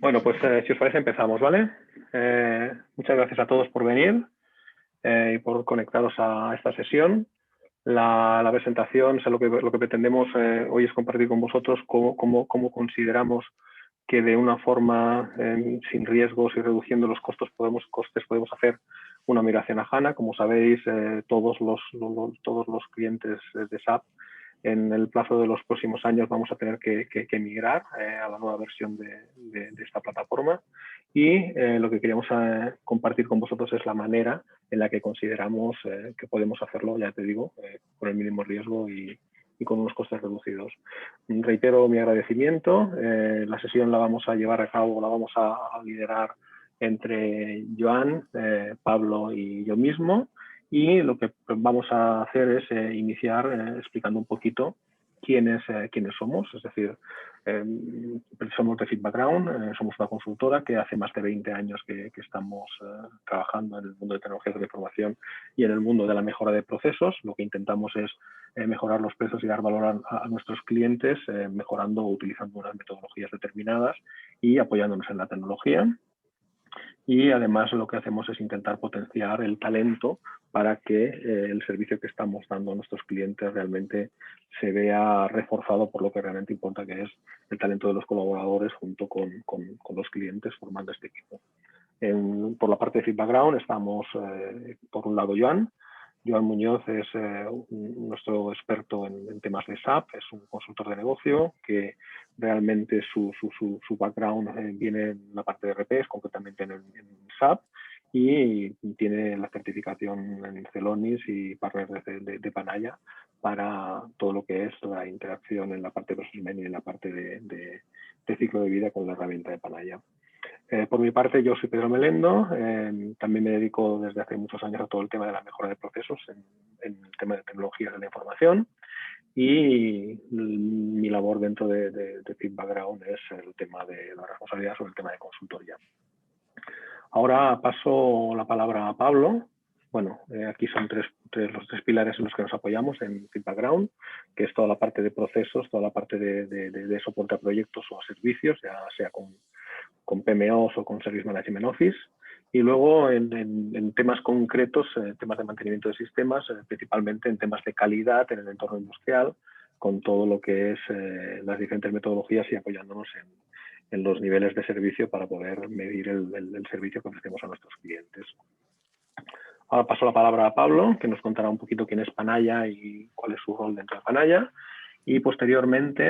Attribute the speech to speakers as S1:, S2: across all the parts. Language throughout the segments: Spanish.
S1: Bueno, pues si os parece empezamos, ¿vale? Muchas gracias a todos por venir y por conectaros a esta sesión. La presentación, o sea, lo que pretendemos hoy es compartir con vosotros cómo consideramos que de una forma sin riesgos y reduciendo los costes podemos hacer una migración a HANA. Como sabéis, todos los clientes de SAP en el plazo de los próximos años vamos a tener que migrar a la nueva versión de esta plataforma y lo que queríamos compartir con vosotros es la manera en la que consideramos que podemos hacerlo, ya te digo, con el mínimo riesgo y con unos costes reducidos. Reitero mi agradecimiento. La sesión la vamos a llevar a cabo, la vamos a liderar entre Joan, Pablo y yo mismo. Y lo que vamos a hacer es iniciar explicando un poquito quiénes somos, es decir, somos de Feedbackground, somos una consultora que hace más de 20 años que estamos trabajando en el mundo de tecnologías de la información y en el mundo de la mejora de procesos. Lo que intentamos es mejorar los precios y dar valor a nuestros clientes, mejorando o utilizando unas metodologías determinadas y apoyándonos en la tecnología. Y además lo que hacemos es intentar potenciar el talento para que el servicio que estamos dando a nuestros clientes realmente se vea reforzado por lo que realmente importa, que es el talento de los colaboradores junto con los clientes formando este equipo. Por la parte de Feedbackground estamos, por un lado, Joan Muñoz es nuestro experto en temas de SAP, es un consultor de negocio que realmente su background viene en la parte de RPs, concretamente en SAP, y tiene la certificación en Celonis y partner de Panaya para todo lo que es la interacción en la parte de procesamiento y en la parte de ciclo de vida con la herramienta de Panaya. Por mi parte, yo soy Pedro Melendo, también me dedico desde hace muchos años a todo el tema de la mejora de procesos en el tema de tecnologías de la información y mi labor dentro de Feedbackground es el tema de la responsabilidad sobre el tema de consultoría. Ahora paso la palabra a Pablo. Bueno, aquí son los tres pilares en los que nos apoyamos en Feedbackground, que es toda la parte de procesos, toda la parte de soporte a proyectos o a servicios, ya sea con PMOs o con Service Management Office. Y luego en temas concretos, temas de mantenimiento de sistemas, principalmente en temas de calidad en el entorno industrial, con todo lo que es las diferentes metodologías y apoyándonos en los niveles de servicio para poder medir el servicio que ofrecemos a nuestros clientes. Ahora paso la palabra a Pablo, que nos contará un poquito quién es Panaya y cuál es su rol dentro de Panaya. Y posteriormente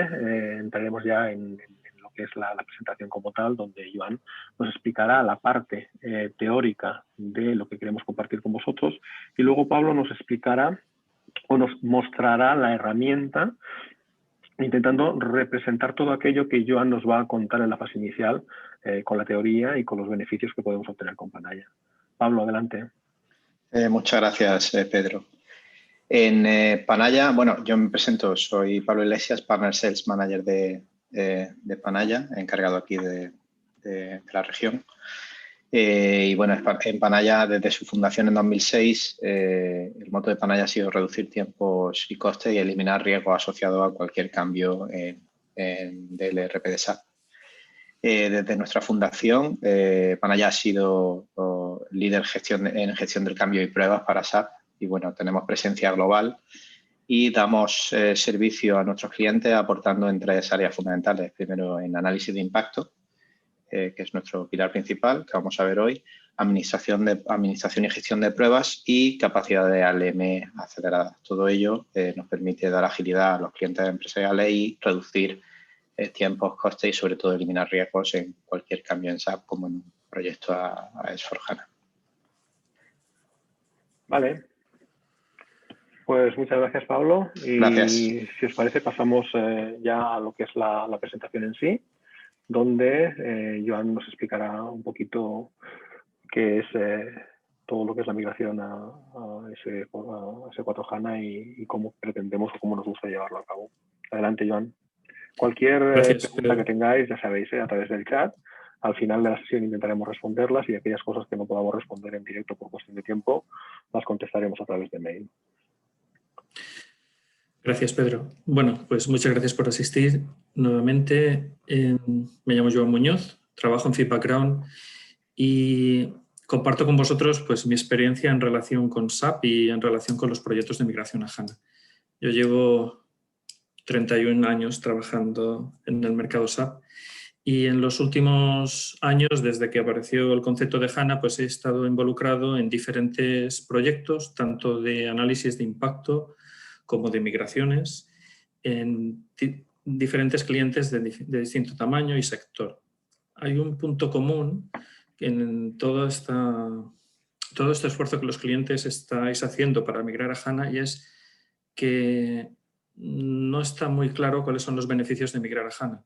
S1: entraremos ya en lo que es la presentación como tal, donde Joan nos explicará la parte teórica de lo que queremos compartir con vosotros. Y luego Pablo nos explicará o nos mostrará la herramienta, intentando representar todo aquello que Joan nos va a contar en la fase inicial con la teoría y con los beneficios que podemos obtener con Panaya. Pablo, adelante.
S2: Muchas gracias, Pedro. En Panaya, bueno, yo me presento, soy Pablo Iglesias, Partner Sales Manager de Panaya, encargado aquí de la región. Y bueno, en Panaya, desde su fundación en 2006, el moto de Panaya ha sido reducir tiempos y costes y eliminar riesgos asociados a cualquier cambio del ERP de SAP. Desde nuestra fundación, Panaya ha sido líder en gestión del cambio y pruebas para SAP. Y bueno, tenemos presencia global y damos servicio a nuestros clientes aportando en tres áreas fundamentales. Primero, en análisis de impacto, que es nuestro pilar principal, que vamos a ver hoy, administración y gestión de pruebas y capacidad de ALM acelerada. Todo ello nos permite dar agilidad a los clientes empresariales y reducir tiempos, costes y sobre todo eliminar riesgos en cualquier cambio en SAP, como en un proyecto a S/4HANA.
S1: Vale. Pues muchas gracias, Pablo. Y
S2: gracias.
S1: Si os parece, pasamos ya a lo que es la presentación en sí, donde Joan nos explicará un poquito qué es todo lo que es la migración a S/4HANA y cómo pretendemos o cómo nos gusta llevarlo a cabo. Adelante, Joan. Cualquier pregunta que tengáis, ya sabéis, a través del chat. Al final de la sesión intentaremos responderlas y aquellas cosas que no podamos responder en directo por cuestión de tiempo, las contestaremos a través de mail.
S3: Gracias, Pedro. Bueno, pues muchas gracias por asistir nuevamente. Me llamo Joan Muñoz, trabajo en FeedbackGround y comparto con vosotros pues, mi experiencia en relación con SAP y en relación con los proyectos de migración a HANA. Yo llevo 31 años trabajando en el mercado SAP y en los últimos años, desde que apareció el concepto de HANA, pues he estado involucrado en diferentes proyectos, tanto de análisis de impacto como de migraciones, en diferentes clientes de distinto tamaño y sector. Hay un punto común en todo este esfuerzo que los clientes estáis haciendo para migrar a HANA y es que no está muy claro cuáles son los beneficios de migrar a HANA.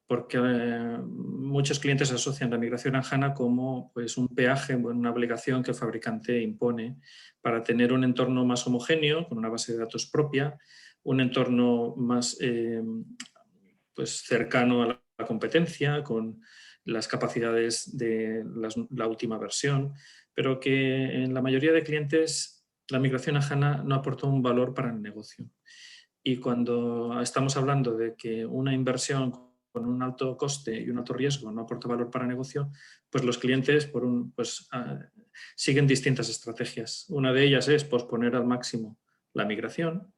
S3: Porque muchos clientes asocian la migración a HANA como pues, un peaje, una obligación que el fabricante impone para tener un entorno más homogéneo, con una base de datos propia, un entorno más pues, cercano a la competencia, con las capacidades de la última versión, pero que en la mayoría de clientes la migración a HANA no aporta un valor para el negocio. Y cuando estamos hablando de que una inversión con un alto coste y un alto riesgo no aporta valor para el negocio, pues los clientes siguen distintas estrategias. Una de ellas es posponer al máximo la migración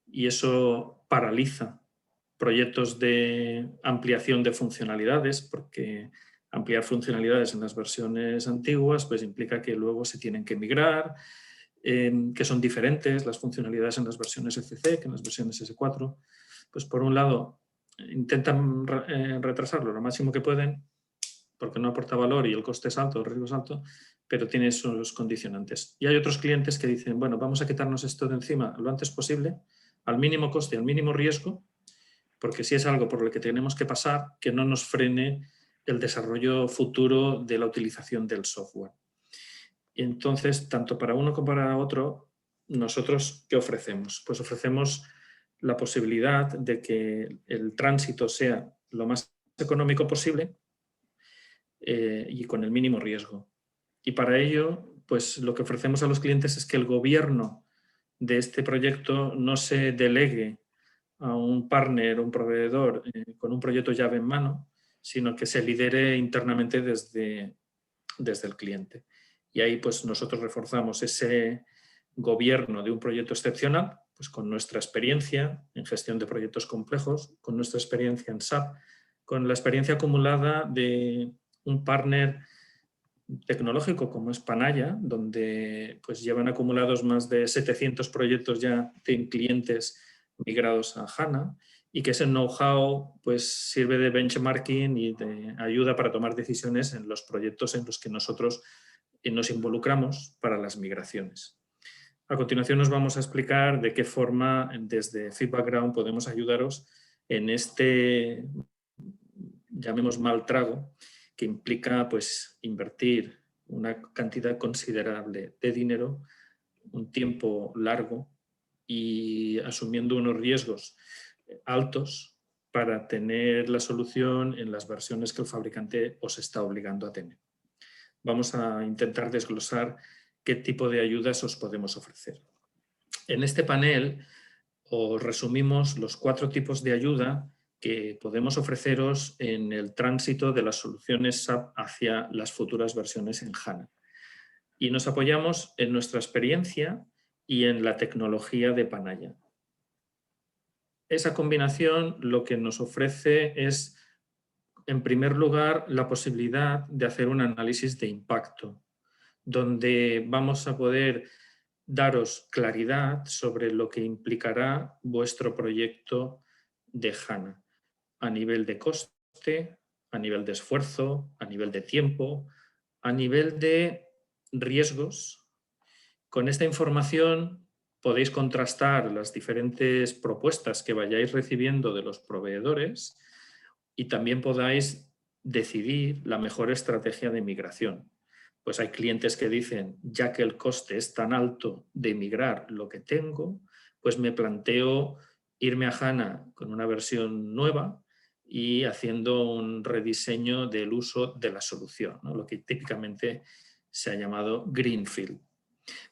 S3: y eso paraliza proyectos de ampliación de funcionalidades, porque ampliar funcionalidades en las versiones antiguas pues implica que luego se tienen que migrar, que son diferentes las funcionalidades en las versiones SC que en las versiones S4. Pues por un lado intentan retrasarlo lo máximo que pueden porque no aporta valor y el coste es alto, el riesgo es alto, pero tiene esos condicionantes. Y hay otros clientes que dicen, bueno, vamos a quitarnos esto de encima lo antes posible, al mínimo coste, al mínimo riesgo, porque si es algo por lo que tenemos que pasar, que no nos frene el desarrollo futuro de la utilización del software. Y entonces, tanto para uno como para otro, nosotros, ¿qué ofrecemos? Pues ofrecemos la posibilidad de que el tránsito sea lo más económico posible y con el mínimo riesgo. Y para ello, pues lo que ofrecemos a los clientes es que el gobierno de este proyecto no se delegue a un partner, un proveedor con un proyecto llave en mano, sino que se lidere internamente desde el cliente. Y ahí pues nosotros reforzamos ese gobierno de un proyecto excepcional pues con nuestra experiencia en gestión de proyectos complejos, con nuestra experiencia en SAP, con la experiencia acumulada de un partner tecnológico como es Panaya, donde pues llevan acumulados más de 700 proyectos ya de clientes migrados a HANA y que ese know-how pues sirve de benchmarking y de ayuda para tomar decisiones en los proyectos en los que nosotros nos involucramos para las migraciones. A continuación os vamos a explicar de qué forma desde FeedbackGround podemos ayudaros en este, llamemos mal trago, que implica pues, invertir una cantidad considerable de dinero, un tiempo largo y asumiendo unos riesgos altos para tener la solución en las versiones que el fabricante os está obligando a tener. Vamos a intentar desglosar qué tipo de ayudas os podemos ofrecer. En este panel os resumimos los 4 tipos de ayuda que podemos ofreceros en el tránsito de las soluciones SAP hacia las futuras versiones en HANA. Y nos apoyamos en nuestra experiencia y en la tecnología de Panaya. Esa combinación lo que nos ofrece es, en primer lugar, la posibilidad de hacer un análisis de impacto, donde vamos a poder daros claridad sobre lo que implicará vuestro proyecto de HANA a nivel de coste, a nivel de esfuerzo, a nivel de tiempo, a nivel de riesgos. Con esta información podéis contrastar las diferentes propuestas que vayáis recibiendo de los proveedores y también podáis decidir la mejor estrategia de migración. Pues hay clientes que dicen, ya que el coste es tan alto de migrar lo que tengo, pues me planteo irme a HANA con una versión nueva y haciendo un rediseño del uso de la solución, ¿no? Lo que típicamente se ha llamado Greenfield.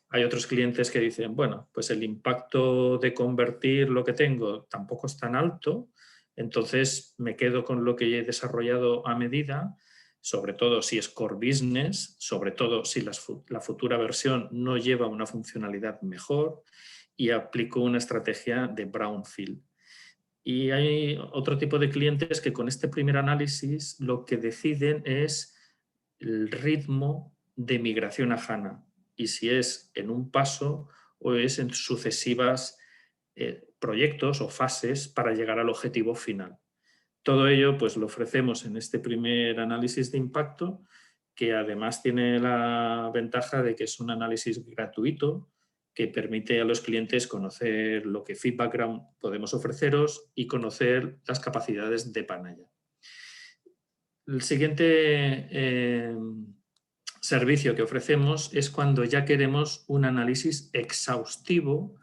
S3: Hay otros clientes que dicen, bueno, pues el impacto de convertir lo que tengo tampoco es tan alto, Entonces me quedo con lo que he desarrollado a medida, sobre todo si es core business, sobre todo si la futura versión no lleva una funcionalidad mejor, y aplico una estrategia de brownfield. Y hay otro tipo de clientes que con este primer análisis lo que deciden es el ritmo de migración a HANA, y si es en un paso o es en sucesivas proyectos o fases para llegar al objetivo final. Todo ello pues lo ofrecemos en este primer análisis de impacto, que además tiene la ventaja de que es un análisis gratuito que permite a los clientes conocer lo que Feedback Ground podemos ofreceros y conocer las capacidades de Panaya. El siguiente servicio que ofrecemos es cuando ya queremos un análisis exhaustivo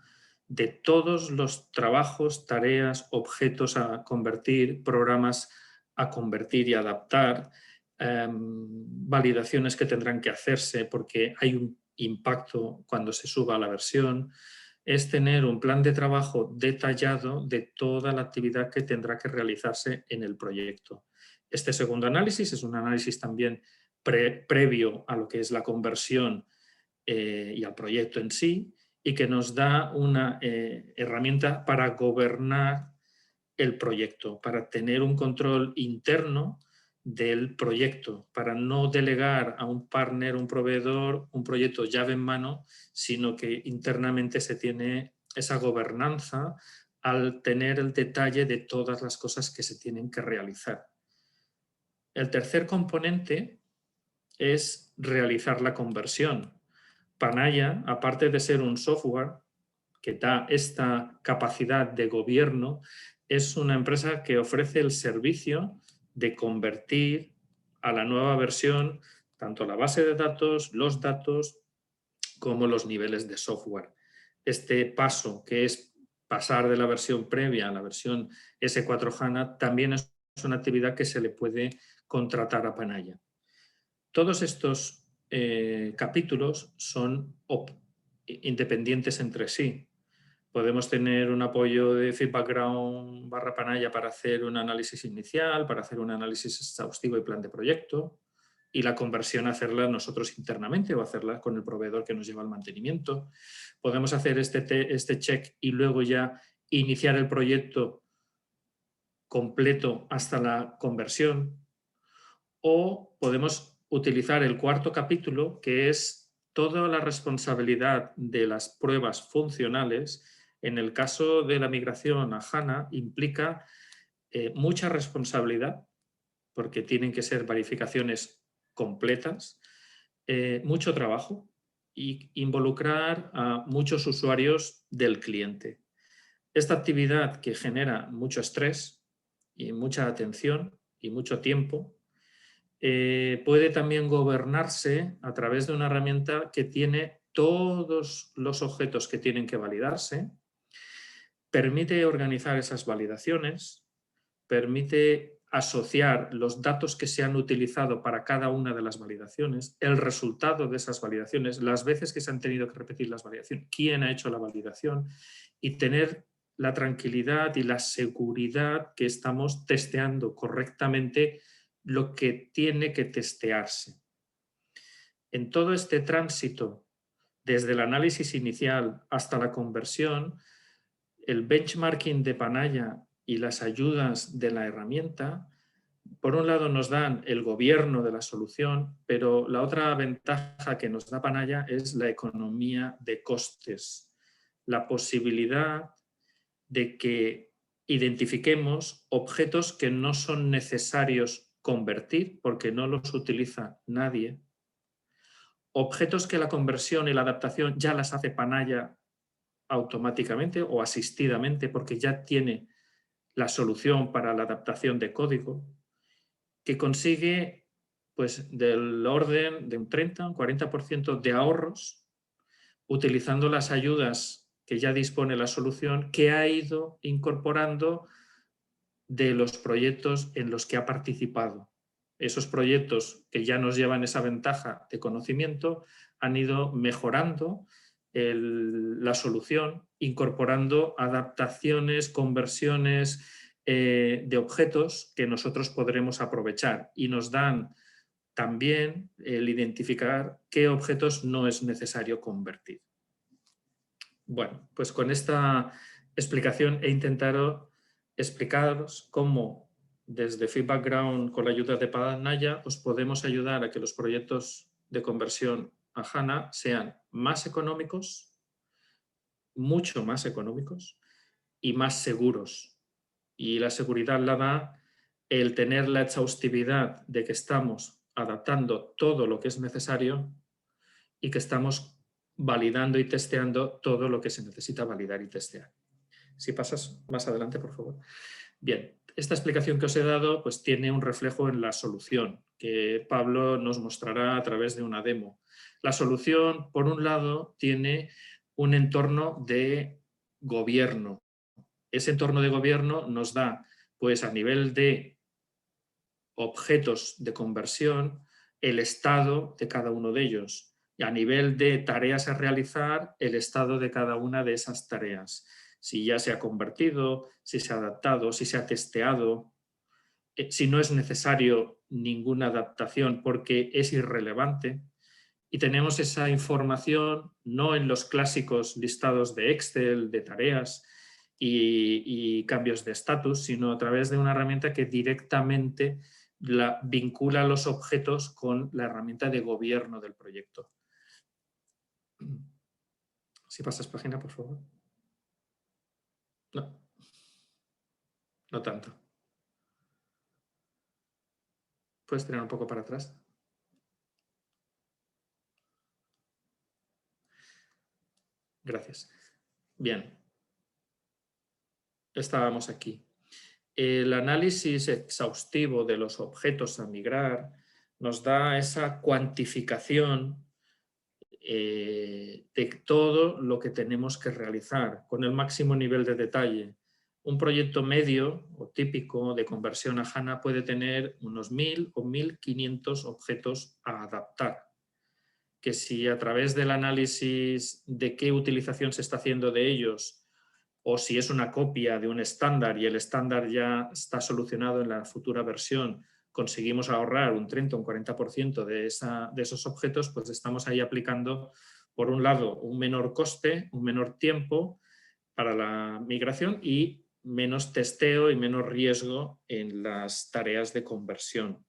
S3: de todos los trabajos, tareas, objetos a convertir, programas a convertir y adaptar, validaciones que tendrán que hacerse porque hay un impacto cuando se suba a la versión. Es tener un plan de trabajo detallado de toda la actividad que tendrá que realizarse en el proyecto. Este segundo análisis es un análisis también previo a lo que es la conversión y al proyecto en sí, y que nos da una herramienta para gobernar el proyecto, para tener un control interno del proyecto, para no delegar a un partner, un proveedor, un proyecto llave en mano, sino que internamente se tiene esa gobernanza al tener el detalle de todas las cosas que se tienen que realizar. El tercer componente es realizar la conversión. Panaya, aparte de ser un software que da esta capacidad de gobierno, es una empresa que ofrece el servicio de convertir a la nueva versión tanto la base de datos, los datos, como los niveles de software. Este paso, que es pasar de la versión previa a la versión S4 HANA, también es una actividad que se le puede contratar a Panaya. Todos estos capítulos son independientes entre sí. Podemos tener un apoyo de Feedback Ground / Panaya para hacer un análisis inicial, para hacer un análisis exhaustivo y plan de proyecto, y la conversión hacerla nosotros internamente o hacerla con el proveedor que nos lleva al mantenimiento. Podemos hacer este check y luego ya iniciar el proyecto completo hasta la conversión, o podemos utilizar el cuarto capítulo, que es toda la responsabilidad de las pruebas funcionales. En el caso de la migración a HANA implica mucha responsabilidad, porque tienen que ser verificaciones completas, mucho trabajo y involucrar a muchos usuarios del cliente. Esta actividad, que genera mucho estrés y mucha atención y mucho tiempo, puede también gobernarse a través de una herramienta que tiene todos los objetos que tienen que validarse, permite organizar esas validaciones, permite asociar los datos que se han utilizado para cada una de las validaciones, el resultado de esas validaciones, las veces que se han tenido que repetir las validaciones, quién ha hecho la validación, y tener la tranquilidad y la seguridad que estamos testeando correctamente lo que tiene que testearse. En todo este tránsito, desde el análisis inicial hasta la conversión, el benchmarking de Panaya y las ayudas de la herramienta, por un lado nos dan el gobierno de la solución, pero la otra ventaja que nos da Panaya es la economía de costes, la posibilidad de que identifiquemos objetos que no son necesarios convertir porque no los utiliza nadie, objetos que la conversión y la adaptación ya las hace Panaya automáticamente o asistidamente porque ya tiene la solución para la adaptación de código, que consigue pues, del orden de un 30 o un 40% de ahorros utilizando las ayudas que ya dispone la solución, que ha ido incorporando de los proyectos en los que ha participado. Esos proyectos que ya nos llevan esa ventaja de conocimiento han ido mejorando la solución, incorporando adaptaciones, conversiones, de objetos que nosotros podremos aprovechar y nos dan también el identificar qué objetos no es necesario convertir. Bueno, pues con esta explicación he intentado explicaros cómo desde Feedback Ground, con la ayuda de Panaya, os podemos ayudar a que los proyectos de conversión a HANA sean más económicos, mucho más económicos y más seguros. Y la seguridad la da el tener la exhaustividad de que estamos adaptando todo lo que es necesario y que estamos validando y testeando todo lo que se necesita validar y testear. Si pasas más adelante, por favor. Bien, esta explicación que os he dado pues tiene un reflejo en la solución que Pablo nos mostrará a través de una demo. La solución, por un lado, tiene un entorno de gobierno. Ese entorno de gobierno nos da, pues a nivel de objetos de conversión, el estado de cada uno de ellos. Y a nivel de tareas a realizar, el estado de cada una de esas tareas. Si ya se ha convertido, si se ha adaptado, si se ha testeado, si no es necesario ninguna adaptación porque es irrelevante. Y tenemos esa información no en los clásicos listados de Excel, de tareas y cambios de estatus, sino a través de una herramienta que directamente vincula los objetos con la herramienta de gobierno del proyecto. Si pasas página, por favor. No, no tanto. ¿Puedes tirar un poco para atrás? Gracias. Bien. Estábamos aquí. El análisis exhaustivo de los objetos a migrar nos da esa cuantificación de todo lo que tenemos que realizar con el máximo nivel de detalle. Un proyecto medio o típico de conversión a HANA puede tener unos 1000 o 1500 objetos a adaptar, que si a través del análisis de qué utilización se está haciendo de ellos o si es una copia de un estándar y el estándar ya está solucionado en la futura versión, conseguimos ahorrar un 30 o un 40% de esos objetos, pues estamos ahí aplicando, por un lado, un menor coste, un menor tiempo para la migración y menos testeo y menos riesgo en las tareas de conversión.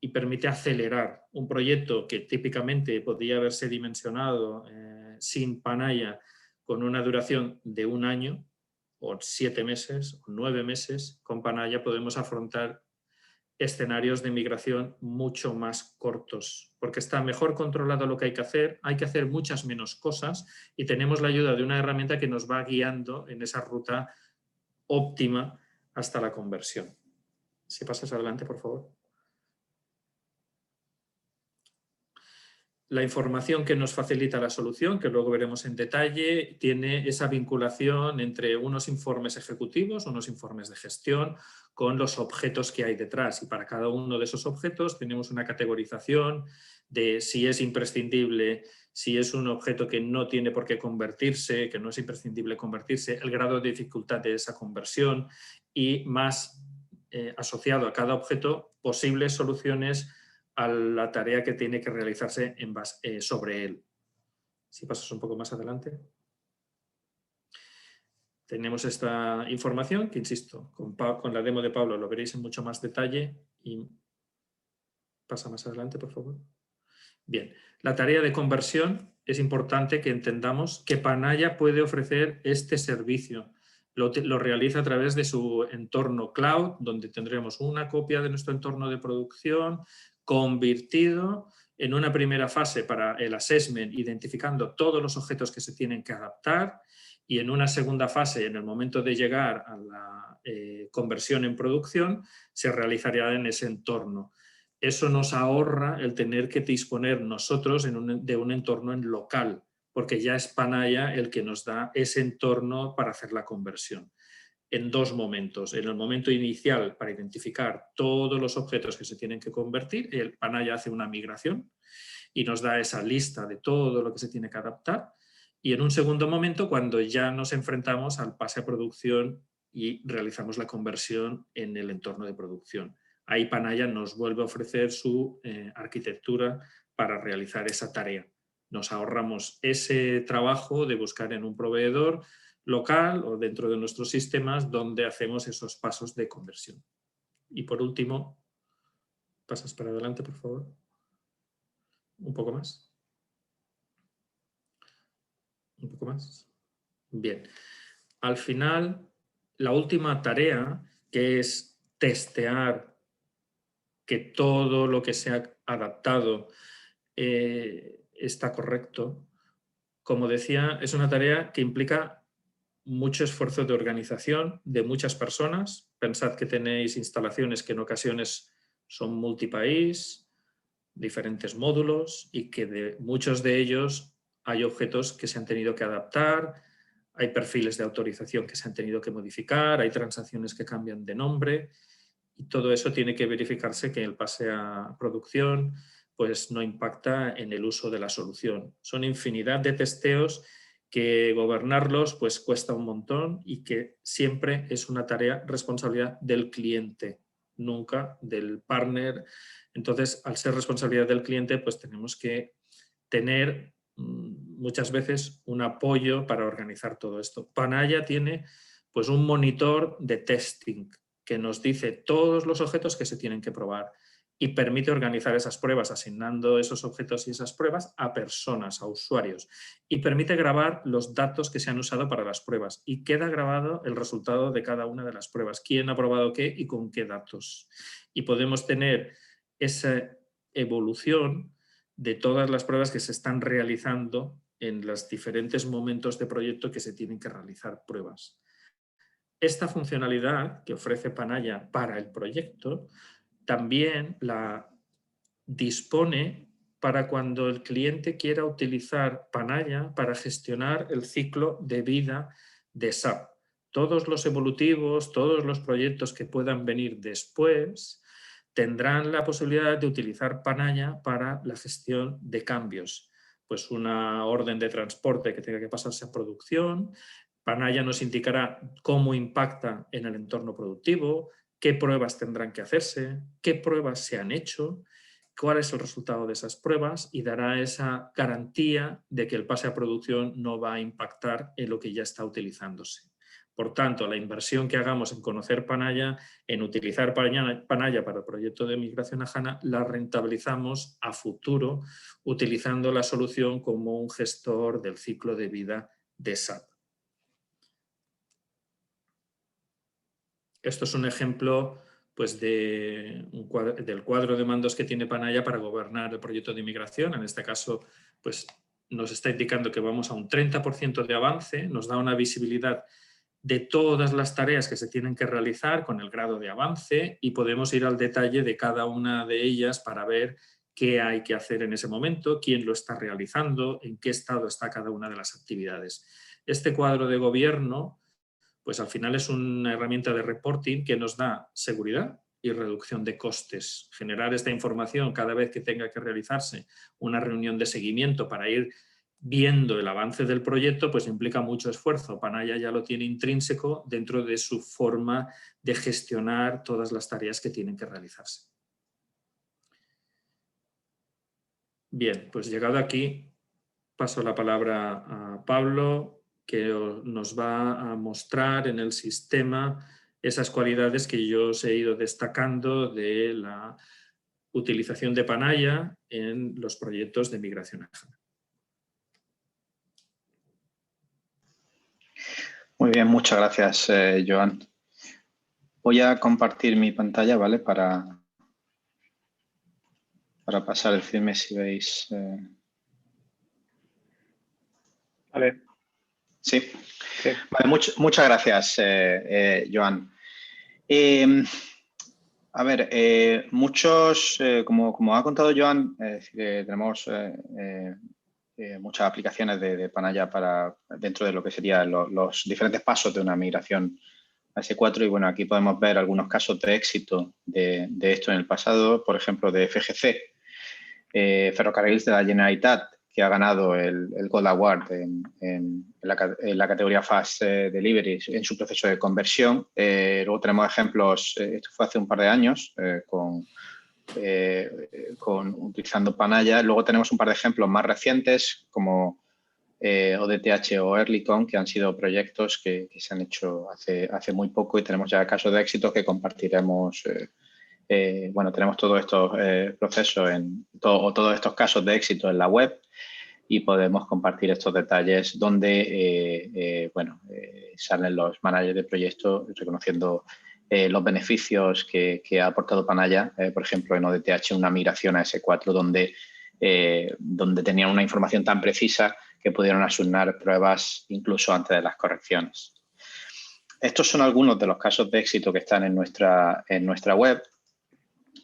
S3: Y permite acelerar un proyecto que típicamente podría haberse dimensionado sin Panaya con una duración de 1 año o 7 meses o 9 meses. Con Panaya podemos afrontar escenarios de migración mucho más cortos, porque está mejor controlado lo que hay que hacer muchas menos cosas y tenemos la ayuda de una herramienta que nos va guiando en esa ruta óptima hasta la conversión. Si pasas adelante, por favor. La información que nos facilita la solución, que luego veremos en detalle, tiene esa vinculación entre unos informes ejecutivos, unos informes de gestión, con los objetos que hay detrás. Y para cada uno de esos objetos tenemos una categorización de si es imprescindible, si es un objeto que no tiene por qué convertirse, que no es imprescindible convertirse, el grado de dificultad de esa conversión y más asociado a cada objeto posibles soluciones a la tarea que tiene que realizarse sobre él. Si pasas un poco más adelante. Tenemos esta información que, insisto, con la demo de Pablo lo veréis en mucho más detalle. Y pasa más adelante, por favor. Bien, la tarea de conversión es importante que entendamos que Panaya puede ofrecer este servicio. Lo realiza a través de su entorno cloud, donde tendremos una copia de nuestro entorno de producción convertido en una primera fase para el assessment, identificando todos los objetos que se tienen que adaptar, y en una segunda fase, en el momento de llegar a la conversión en producción, se realizaría en ese entorno. Eso nos ahorra el tener que disponer nosotros de un entorno en local, porque ya es Panaya el que nos da ese entorno para hacer la conversión. En 2 momentos. En el momento inicial, para identificar todos los objetos que se tienen que convertir, el Panaya hace una migración y nos da esa lista de todo lo que se tiene que adaptar. Y en un segundo momento, cuando ya nos enfrentamos al pase a producción y realizamos la conversión en el entorno de producción. Ahí Panaya nos vuelve a ofrecer su arquitectura para realizar esa tarea. Nos ahorramos ese trabajo de buscar en un proveedor local o dentro de nuestros sistemas donde hacemos esos pasos de conversión. Y por último, pasas para adelante, por favor. Un poco más. Un poco más. Bien. Al final, la última tarea, que es testear que todo lo que se ha adaptado está correcto, como decía, es una tarea que implica mucho esfuerzo de organización de muchas personas. Pensad que tenéis instalaciones que en ocasiones son multipaís, diferentes módulos, y que de muchos de ellos hay objetos que se han tenido que adaptar, hay perfiles de autorización que se han tenido que modificar, hay transacciones que cambian de nombre, y todo eso tiene que verificarse que el pase a producción pues no impacta en el uso de la solución. Son infinidad de testeos que gobernarlos pues cuesta un montón y que siempre es una tarea, responsabilidad del cliente, nunca del partner. Entonces, al ser responsabilidad del cliente, pues tenemos que tener muchas veces un apoyo para organizar todo esto. Panaya tiene pues un monitor de testing que nos dice todos los objetos que se tienen que probar y permite organizar esas pruebas asignando esos objetos y esas pruebas a personas, a usuarios, y permite grabar los datos que se han usado para las pruebas y queda grabado el resultado de cada una de las pruebas, quién ha probado qué y con qué datos. Y podemos tener esa evolución de todas las pruebas que se están realizando en los diferentes momentos de proyecto que se tienen que realizar pruebas. Esta funcionalidad que ofrece Panaya para el proyecto también la dispone para cuando el cliente quiera utilizar Panaya para gestionar el ciclo de vida de SAP. Todos los evolutivos, todos los proyectos que puedan venir después tendrán la posibilidad de utilizar Panaya para la gestión de cambios. Pues una orden de transporte que tenga que pasarse a producción, Panaya nos indicará cómo impacta en el entorno productivo, qué pruebas tendrán que hacerse, qué pruebas se han hecho, cuál es el resultado de esas pruebas y dará esa garantía de que el pase a producción no va a impactar en lo que ya está utilizándose. Por tanto, la inversión que hagamos en conocer Panaya, en utilizar Panaya para el proyecto de migración a HANA, la rentabilizamos a futuro utilizando la solución como un gestor del ciclo de vida de SAP. Esto es un ejemplo pues, del cuadro de mandos que tiene Panaya para gobernar el proyecto de inmigración. En este caso, pues, nos está indicando que vamos a un 30% de avance, nos da una visibilidad de todas las tareas que se tienen que realizar con el grado de avance y podemos ir al detalle de cada una de ellas para ver qué hay que hacer en ese momento, quién lo está realizando, en qué estado está cada una de las actividades. Este cuadro de gobierno pues al final es una herramienta de reporting que nos da seguridad y reducción de costes. Generar esta información cada vez que tenga que realizarse una reunión de seguimiento para ir viendo el avance del proyecto, pues implica mucho esfuerzo. Panaya ya lo tiene intrínseco dentro de su forma de gestionar todas las tareas que tienen que realizarse. Bien, pues llegado aquí, paso la palabra a Pablo, que nos va a mostrar en el sistema esas cualidades que yo os he ido destacando de la utilización de Panaya en los proyectos de migración a HANA.
S2: Muy bien, muchas gracias, Joan. Voy a compartir mi pantalla, ¿vale? Para pasar el filme, si veis.
S1: Vale.
S2: Sí.
S1: Sí.
S2: Vale, muchas gracias, Joan. A ver, muchos, como ha contado Joan, tenemos muchas aplicaciones de Panaya dentro de lo que serían los diferentes pasos de una migración a S4. Y bueno, aquí podemos ver algunos casos de éxito de esto en el pasado, por ejemplo, de FGC, Ferrocarriles de la Generalitat, ha ganado el Gold Award en la categoría Fast Delivery en su proceso de conversión. Luego tenemos ejemplos, esto fue hace un par de años, utilizando Panaya. Luego tenemos un par de ejemplos más recientes, como ODTH o Earlycon, que han sido proyectos que se han hecho hace muy poco, y tenemos ya casos de éxito que compartiremos. Bueno, tenemos todos estos procesos todos estos casos de éxito en la web, y podemos compartir estos detalles donde salen los managers de proyectos reconociendo los beneficios que ha aportado Panaya, por ejemplo, en ODTH, una migración a S4 donde tenían una información tan precisa que pudieron asignar pruebas incluso antes de las correcciones. Estos son algunos de los casos de éxito que están en nuestra web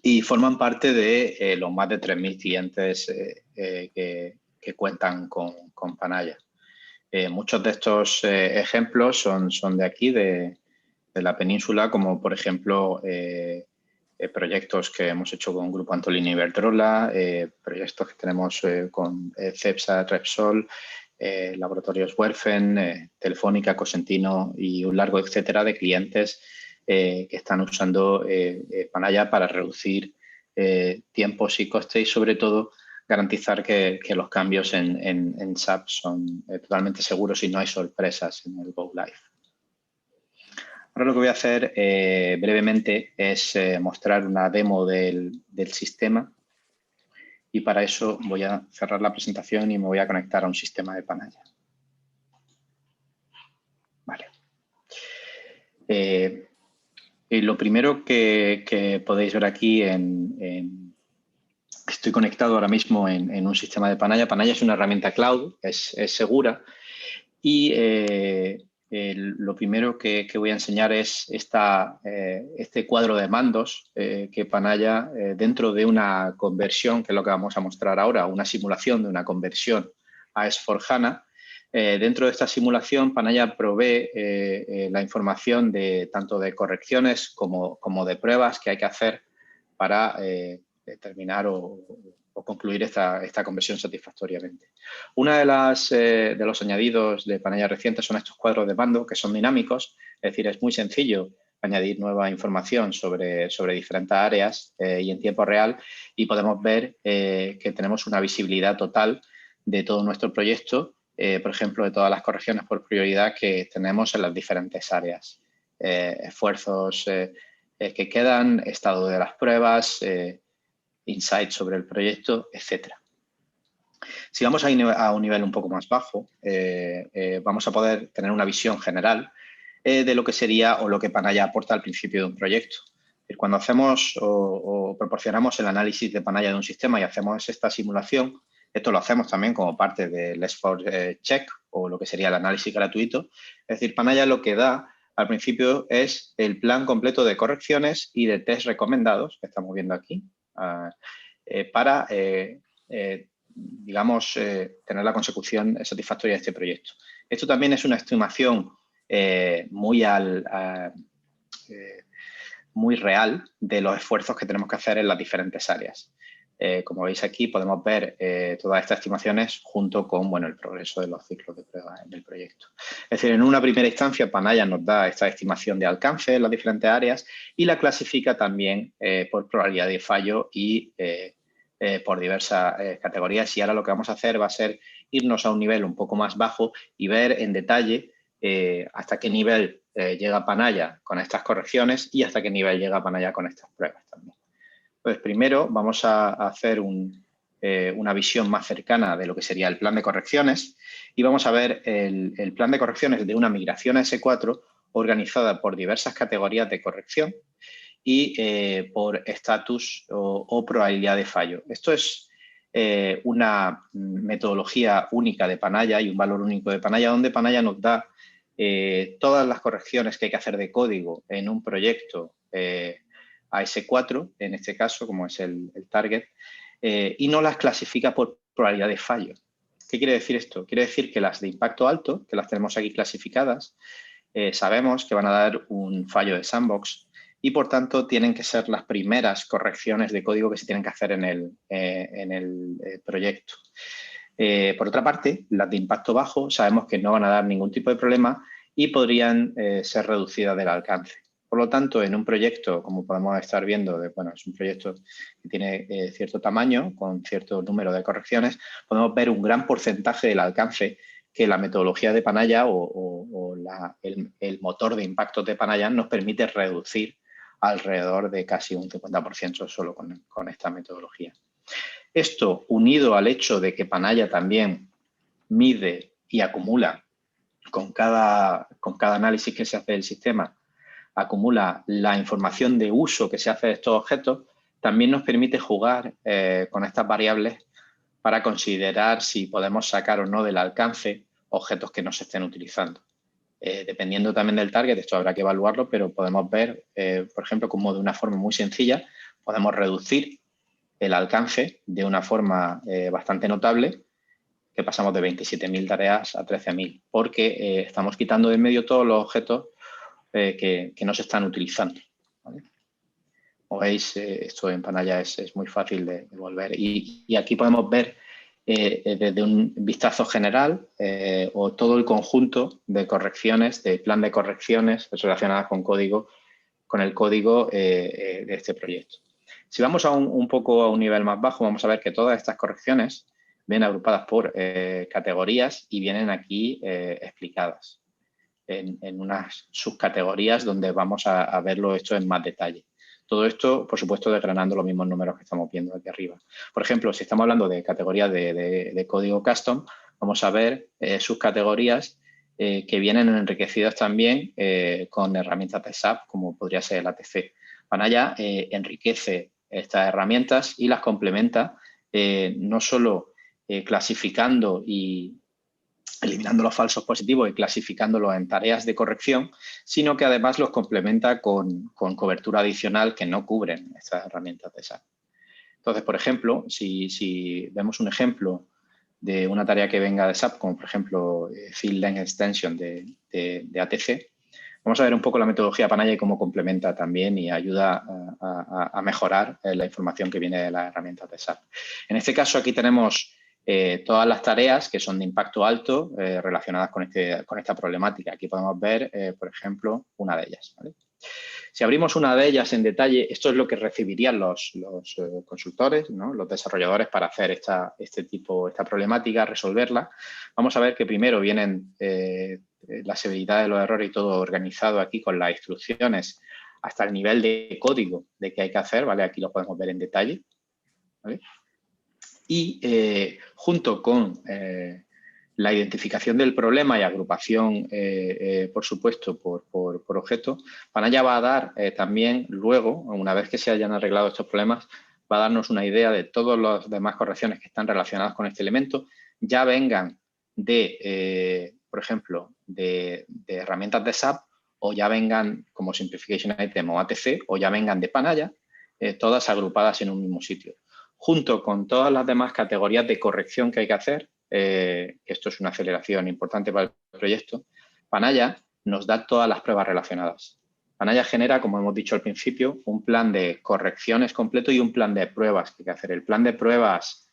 S2: y forman parte de los más de 3.000 clientes que cuentan con Panaya. Muchos de estos ejemplos son de aquí, de la península, como por ejemplo proyectos que hemos hecho con Grupo Antolini y Iberdrola, proyectos que tenemos con Cepsa, Repsol, Laboratorios Werfen, Telefónica, Cosentino y un largo etcétera de clientes que están usando Panaya para reducir tiempos y costes, y sobre todo garantizar que los cambios en SAP son totalmente seguros y no hay sorpresas en el Go Live. Ahora lo que voy a hacer brevemente es mostrar una demo del sistema, y para eso voy a cerrar la presentación y me voy a conectar a un sistema de Panaya. Vale. Lo primero que podéis ver aquí estoy conectado ahora mismo en un sistema de Panaya. Panaya es una herramienta cloud, es segura, y lo primero que voy a enseñar es este cuadro de mandos que Panaya, dentro de una conversión, que es lo que vamos a mostrar ahora, una simulación de una conversión a S/4HANA. Dentro de esta simulación, Panaya provee la información tanto de correcciones como de pruebas que hay que hacer para terminar o concluir esta conversión satisfactoriamente. Una de los añadidos de Panaya recientes son estos cuadros de mando, que son dinámicos, es decir, es muy sencillo añadir nueva información sobre diferentes áreas y en tiempo real, y podemos ver que tenemos una visibilidad total de todo nuestro proyecto, por ejemplo, de todas las correcciones por prioridad que tenemos en las diferentes áreas, esfuerzos que quedan, estado de las pruebas, insights sobre el proyecto, etcétera. Si vamos a un nivel un poco más bajo, vamos a poder tener una visión general de lo que sería o lo que Panaya aporta al principio de un proyecto. Cuando hacemos o proporcionamos el análisis de Panaya de un sistema y hacemos esta simulación, esto lo hacemos también como parte del S4 Check o lo que sería el análisis gratuito. Es decir, Panaya lo que da al principio es el plan completo de correcciones y de test recomendados, que estamos viendo aquí, para, digamos, tener la consecución satisfactoria de este proyecto. Esto también es una estimación muy real de los esfuerzos que tenemos que hacer en las diferentes áreas. Como veis aquí, podemos ver todas estas estimaciones junto con el progreso de los ciclos de prueba en el proyecto. Es decir, en una primera instancia, Panaya nos da esta estimación de alcance en las diferentes áreas y la clasifica también por probabilidad de fallo y por diversas categorías. Y ahora lo que vamos a hacer va a ser irnos a un nivel un poco más bajo y ver en detalle hasta qué nivel llega Panaya con estas correcciones y hasta qué nivel llega Panaya con estas pruebas también. Pues primero vamos a hacer una visión más cercana de lo que sería el plan de correcciones, y vamos a ver el plan de correcciones de una migración a S4 organizada por diversas categorías de corrección y por estatus o probabilidad de fallo. Esto es una metodología única de Panaya y un valor único de Panaya, donde Panaya nos da todas las correcciones que hay que hacer de código en un proyecto a S4, en este caso, como es el target, y no las clasifica por probabilidad de fallo. ¿Qué quiere decir esto? Quiere decir que las de impacto alto, que las tenemos aquí clasificadas, sabemos que van a dar un fallo de sandbox y, por tanto, tienen que ser las primeras correcciones de código que se tienen que hacer en el proyecto. Por otra parte, las de impacto bajo sabemos que no van a dar ningún tipo de problema y podrían ser reducidas del alcance. Por lo tanto, en un proyecto, como podemos estar viendo, es un proyecto que tiene cierto tamaño, con cierto número de correcciones, podemos ver un gran porcentaje del alcance que la metodología de Panaya o el motor de impactos de Panaya nos permite reducir alrededor de casi un 50% solo con esta metodología. Esto, unido al hecho de que Panaya también mide y acumula con cada análisis que se hace del sistema, acumula la información de uso que se hace de estos objetos, también nos permite jugar con estas variables para considerar si podemos sacar o no del alcance objetos que no se estén utilizando. Dependiendo también del target, esto habrá que evaluarlo, pero podemos ver, por ejemplo, como de una forma muy sencilla, podemos reducir el alcance de una forma bastante notable, que pasamos de 27.000 tareas a 13.000, porque estamos quitando de en medio todos los objetos que no se están utilizando, ¿vale? Como veis, esto en Panaya es muy fácil de volver. Y aquí podemos ver desde un vistazo general o todo el conjunto de correcciones, de plan de correcciones relacionadas con el código de este proyecto. Si vamos un poco a un nivel más bajo, vamos a ver que todas estas correcciones vienen agrupadas por categorías y vienen aquí explicadas en unas subcategorías donde vamos a verlo esto en más detalle. Todo esto, por supuesto, desgranando los mismos números que estamos viendo aquí arriba. Por ejemplo, si estamos hablando de categorías de código custom, vamos a ver subcategorías que vienen enriquecidas también con herramientas de SAP, como podría ser el ATC. Panaya enriquece estas herramientas y las complementa no solo clasificando y eliminando los falsos positivos y clasificándolos en tareas de corrección, sino que además los complementa con cobertura adicional que no cubren estas herramientas de SAP. Entonces, por ejemplo, si vemos un ejemplo de una tarea que venga de SAP, como por ejemplo Field Length Extension de ATC, vamos a ver un poco la metodología Panaya y cómo complementa también y ayuda a mejorar la información que viene de las herramientas de SAP. En este caso, aquí tenemos todas las tareas que son de impacto alto relacionadas con esta problemática. Aquí podemos ver, por ejemplo, una de ellas, ¿vale? Si abrimos una de ellas en detalle, esto es lo que recibirían los consultores, ¿no? Los desarrolladores para hacer esta problemática, resolverla. Vamos a ver que primero vienen la severidad de los errores y todo organizado aquí con las instrucciones hasta el nivel de código de qué hay que hacer, ¿vale? Aquí lo podemos ver en detalle, ¿vale? Y junto con la identificación del problema y agrupación, por supuesto, por objeto, Panaya va a dar también luego, una vez que se hayan arreglado estos problemas, va a darnos una idea de todas las demás correcciones que están relacionadas con este elemento, ya vengan por ejemplo, de herramientas de SAP o ya vengan como Simplification Item o ATC o ya vengan de Panaya, todas agrupadas en un mismo sitio. Junto con todas las demás categorías de corrección que hay que hacer, esto es una aceleración importante para el proyecto, Panaya nos da todas las pruebas relacionadas. Panaya genera, como hemos dicho al principio, un plan de correcciones completo y un plan de pruebas que hay que hacer. El plan de pruebas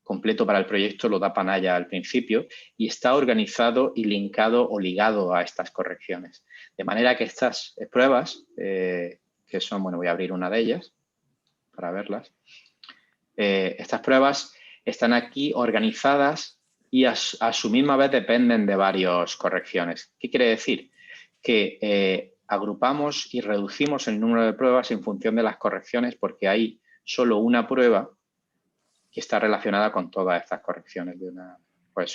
S2: completo para el proyecto lo da Panaya al principio y está organizado y linkado o ligado a estas correcciones. De manera que estas pruebas, que son, bueno, voy a abrir una de ellas para verlas. Estas pruebas están aquí organizadas y a su misma vez dependen de varias correcciones. ¿Qué quiere decir? Que agrupamos y reducimos el número de pruebas en función de las correcciones porque hay solo una prueba que está relacionada con todas estas correcciones,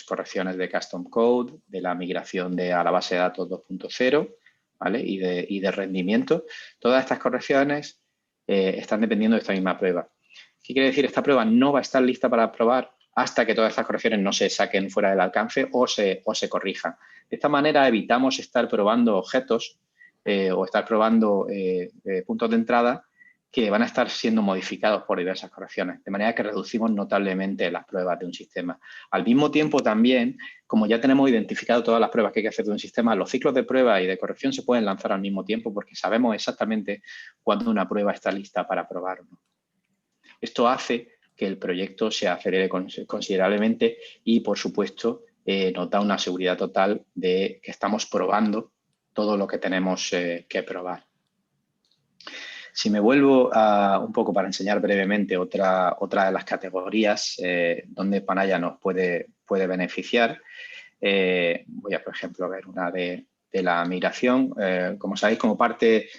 S2: correcciones de custom code, de la migración a la base de datos 2.0, ¿vale? y de rendimiento. Todas estas correcciones están dependiendo de esta misma prueba. ¿Qué quiere decir? Esta prueba no va a estar lista para probar hasta que todas estas correcciones no se saquen fuera del alcance o se corrijan. De esta manera evitamos estar probando objetos o estar probando puntos de entrada que van a estar siendo modificados por diversas correcciones, de manera que reducimos notablemente las pruebas de un sistema. Al mismo tiempo también, como ya tenemos identificado todas las pruebas que hay que hacer de un sistema, los ciclos de prueba y de corrección se pueden lanzar al mismo tiempo porque sabemos exactamente cuándo una prueba está lista para probar o no. Esto hace que el proyecto se acelere considerablemente y, por supuesto, nos da una seguridad total de que estamos probando todo lo que tenemos que probar. Si me vuelvo un poco para enseñar brevemente otra de las categorías donde Panaya nos puede beneficiar, voy a, por ejemplo, ver una de la migración. Como sabéis, como parte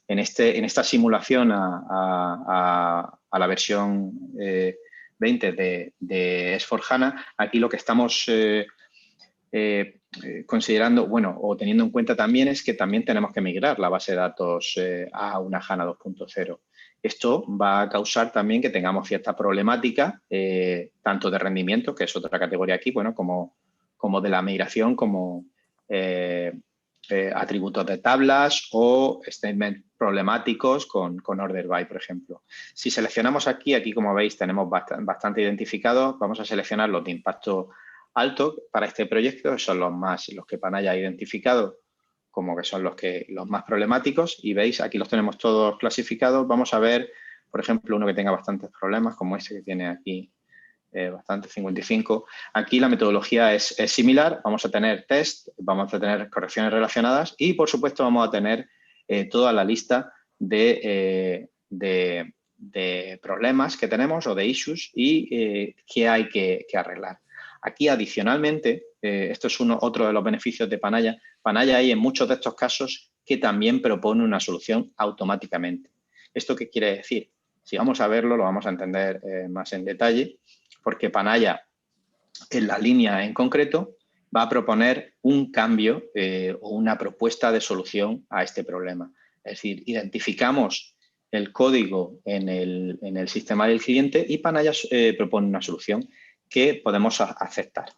S2: en esta simulación a la versión 20 de S/4HANA, aquí lo que estamos considerando, bueno, o teniendo en cuenta también es que también tenemos que migrar la base de datos a una HANA 2.0. Esto va a causar también que tengamos cierta problemática, tanto de rendimiento, que es otra categoría aquí, bueno, como de la migración, como atributos de tablas o statements problemáticos con order by, por ejemplo. Si seleccionamos aquí como veis tenemos bastante identificados, vamos a seleccionar los de impacto alto para este proyecto, que son los que Panaya ha identificado como que son los más problemáticos, y veis aquí los tenemos todos clasificados. Vamos a ver, por ejemplo, uno que tenga bastantes problemas, como este que tiene aquí bastante, 55. Aquí la metodología es similar, vamos a tener test, vamos a tener correcciones relacionadas y, por supuesto, vamos a tener toda la lista de problemas que tenemos o de issues y que hay que arreglar. Aquí, adicionalmente, esto es otro de los beneficios de Panaya. Panaya hay en muchos de estos casos que también propone una solución automáticamente. ¿Esto qué quiere decir? Si vamos a verlo, lo vamos a entender más en detalle, porque Panaya, en la línea en concreto, va a proponer un cambio o una propuesta de solución a este problema. Es decir, identificamos el código en el sistema del cliente y Panaya propone una solución que podemos aceptar.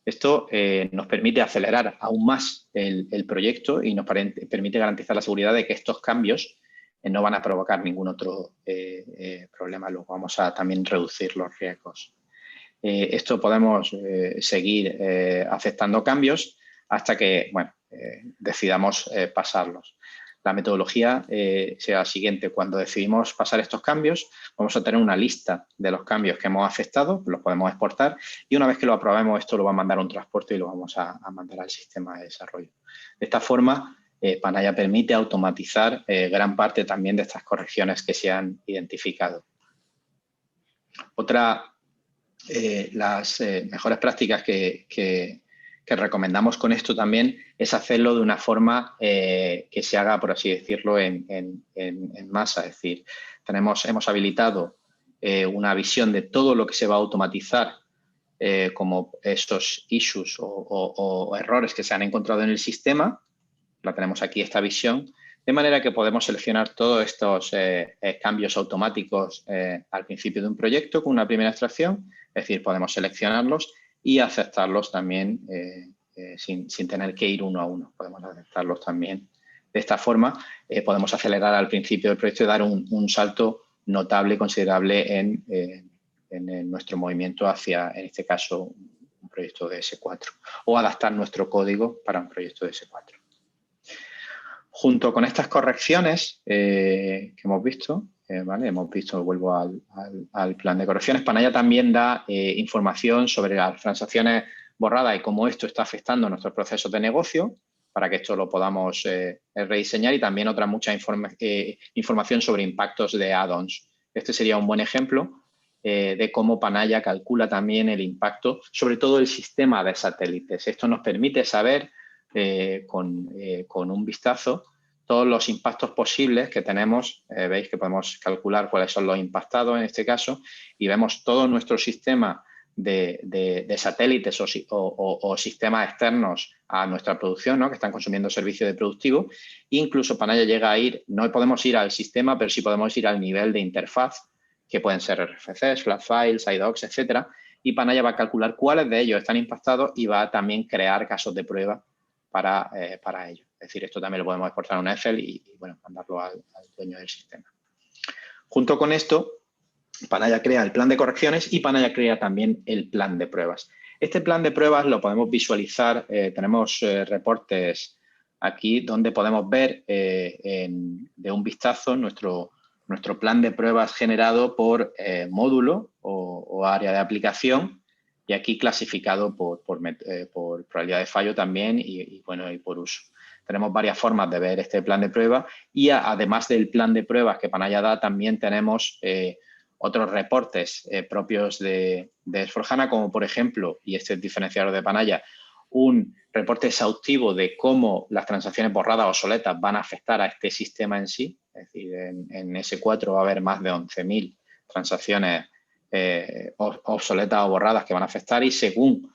S2: Esto nos permite acelerar aún más el proyecto y nos permite garantizar la seguridad de que estos cambios no van a provocar ningún otro problema. Luego vamos a también reducir los riesgos. Esto podemos seguir aceptando cambios hasta que decidamos pasarlos. La metodología será la siguiente. Cuando decidimos pasar estos cambios, vamos a tener una lista de los cambios que hemos aceptado, los podemos exportar y una vez que lo aprobemos, esto lo va a mandar a un transporte y lo vamos a mandar al sistema de desarrollo. De esta forma, Panaya permite automatizar gran parte también de estas correcciones que se han identificado. Las mejores prácticas que recomendamos con esto también es hacerlo de una forma que se haga, por así decirlo, en masa. Es decir, hemos habilitado una visión de todo lo que se va a automatizar como estos issues o errores que se han encontrado en el sistema. La tenemos aquí, esta visión, de manera que podemos seleccionar todos estos cambios automáticos al principio de un proyecto con una primera extracción. Es decir, podemos seleccionarlos y aceptarlos también sin tener que ir uno a uno. Podemos aceptarlos también. De esta forma, podemos acelerar al principio del proyecto y dar un salto notable y considerable en nuestro movimiento hacia, en este caso, un proyecto de S4 o adaptar nuestro código para un proyecto de S4. Junto con estas correcciones que hemos visto, vuelvo al plan de correcciones, Panaya también da información sobre las transacciones borradas y cómo esto está afectando nuestros procesos de negocio, para que esto lo podamos rediseñar, y también otra mucha información sobre impactos de add-ons. Este sería un buen ejemplo de cómo Panaya calcula también el impacto sobre todo el sistema de satélites. Esto nos permite saber con un vistazo todos los impactos posibles que tenemos. Veis que podemos calcular cuáles son los impactados en este caso y vemos todo nuestro sistema de satélites o sistemas externos a nuestra producción, ¿no?, que están consumiendo servicios de productivo. Incluso Panaya llega a ir, no podemos ir al sistema, pero sí podemos ir al nivel de interfaz, que pueden ser RFCs, flat files, iDocs, etcétera. Y Panaya va a calcular cuáles de ellos están impactados y va a también crear casos de prueba para ello. Es decir, esto también lo podemos exportar a un Excel y mandarlo al dueño del sistema. Junto con esto, Panaya crea el plan de correcciones y Panaya crea también el plan de pruebas. Este plan de pruebas lo podemos visualizar, tenemos reportes aquí donde podemos ver de un vistazo nuestro nuestro plan de pruebas generado por módulo o área de aplicación, y aquí clasificado por probabilidad de fallo también y por uso. Tenemos varias formas de ver este plan de prueba y además del plan de pruebas que Panaya da, también tenemos otros reportes propios de S4HANA, como por ejemplo, y este es el diferenciador de Panaya, un reporte exhaustivo de cómo las transacciones borradas o obsoletas van a afectar a este sistema en sí. Es decir, en S4 va a haber más de 11.000 transacciones obsoletas o borradas que van a afectar, y según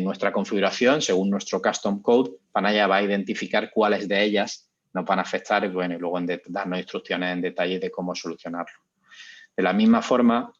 S2: nuestra configuración, según nuestro custom code, Panaya va a identificar cuáles de ellas nos van a afectar y luego darnos instrucciones en detalle de cómo solucionarlo. De la misma forma,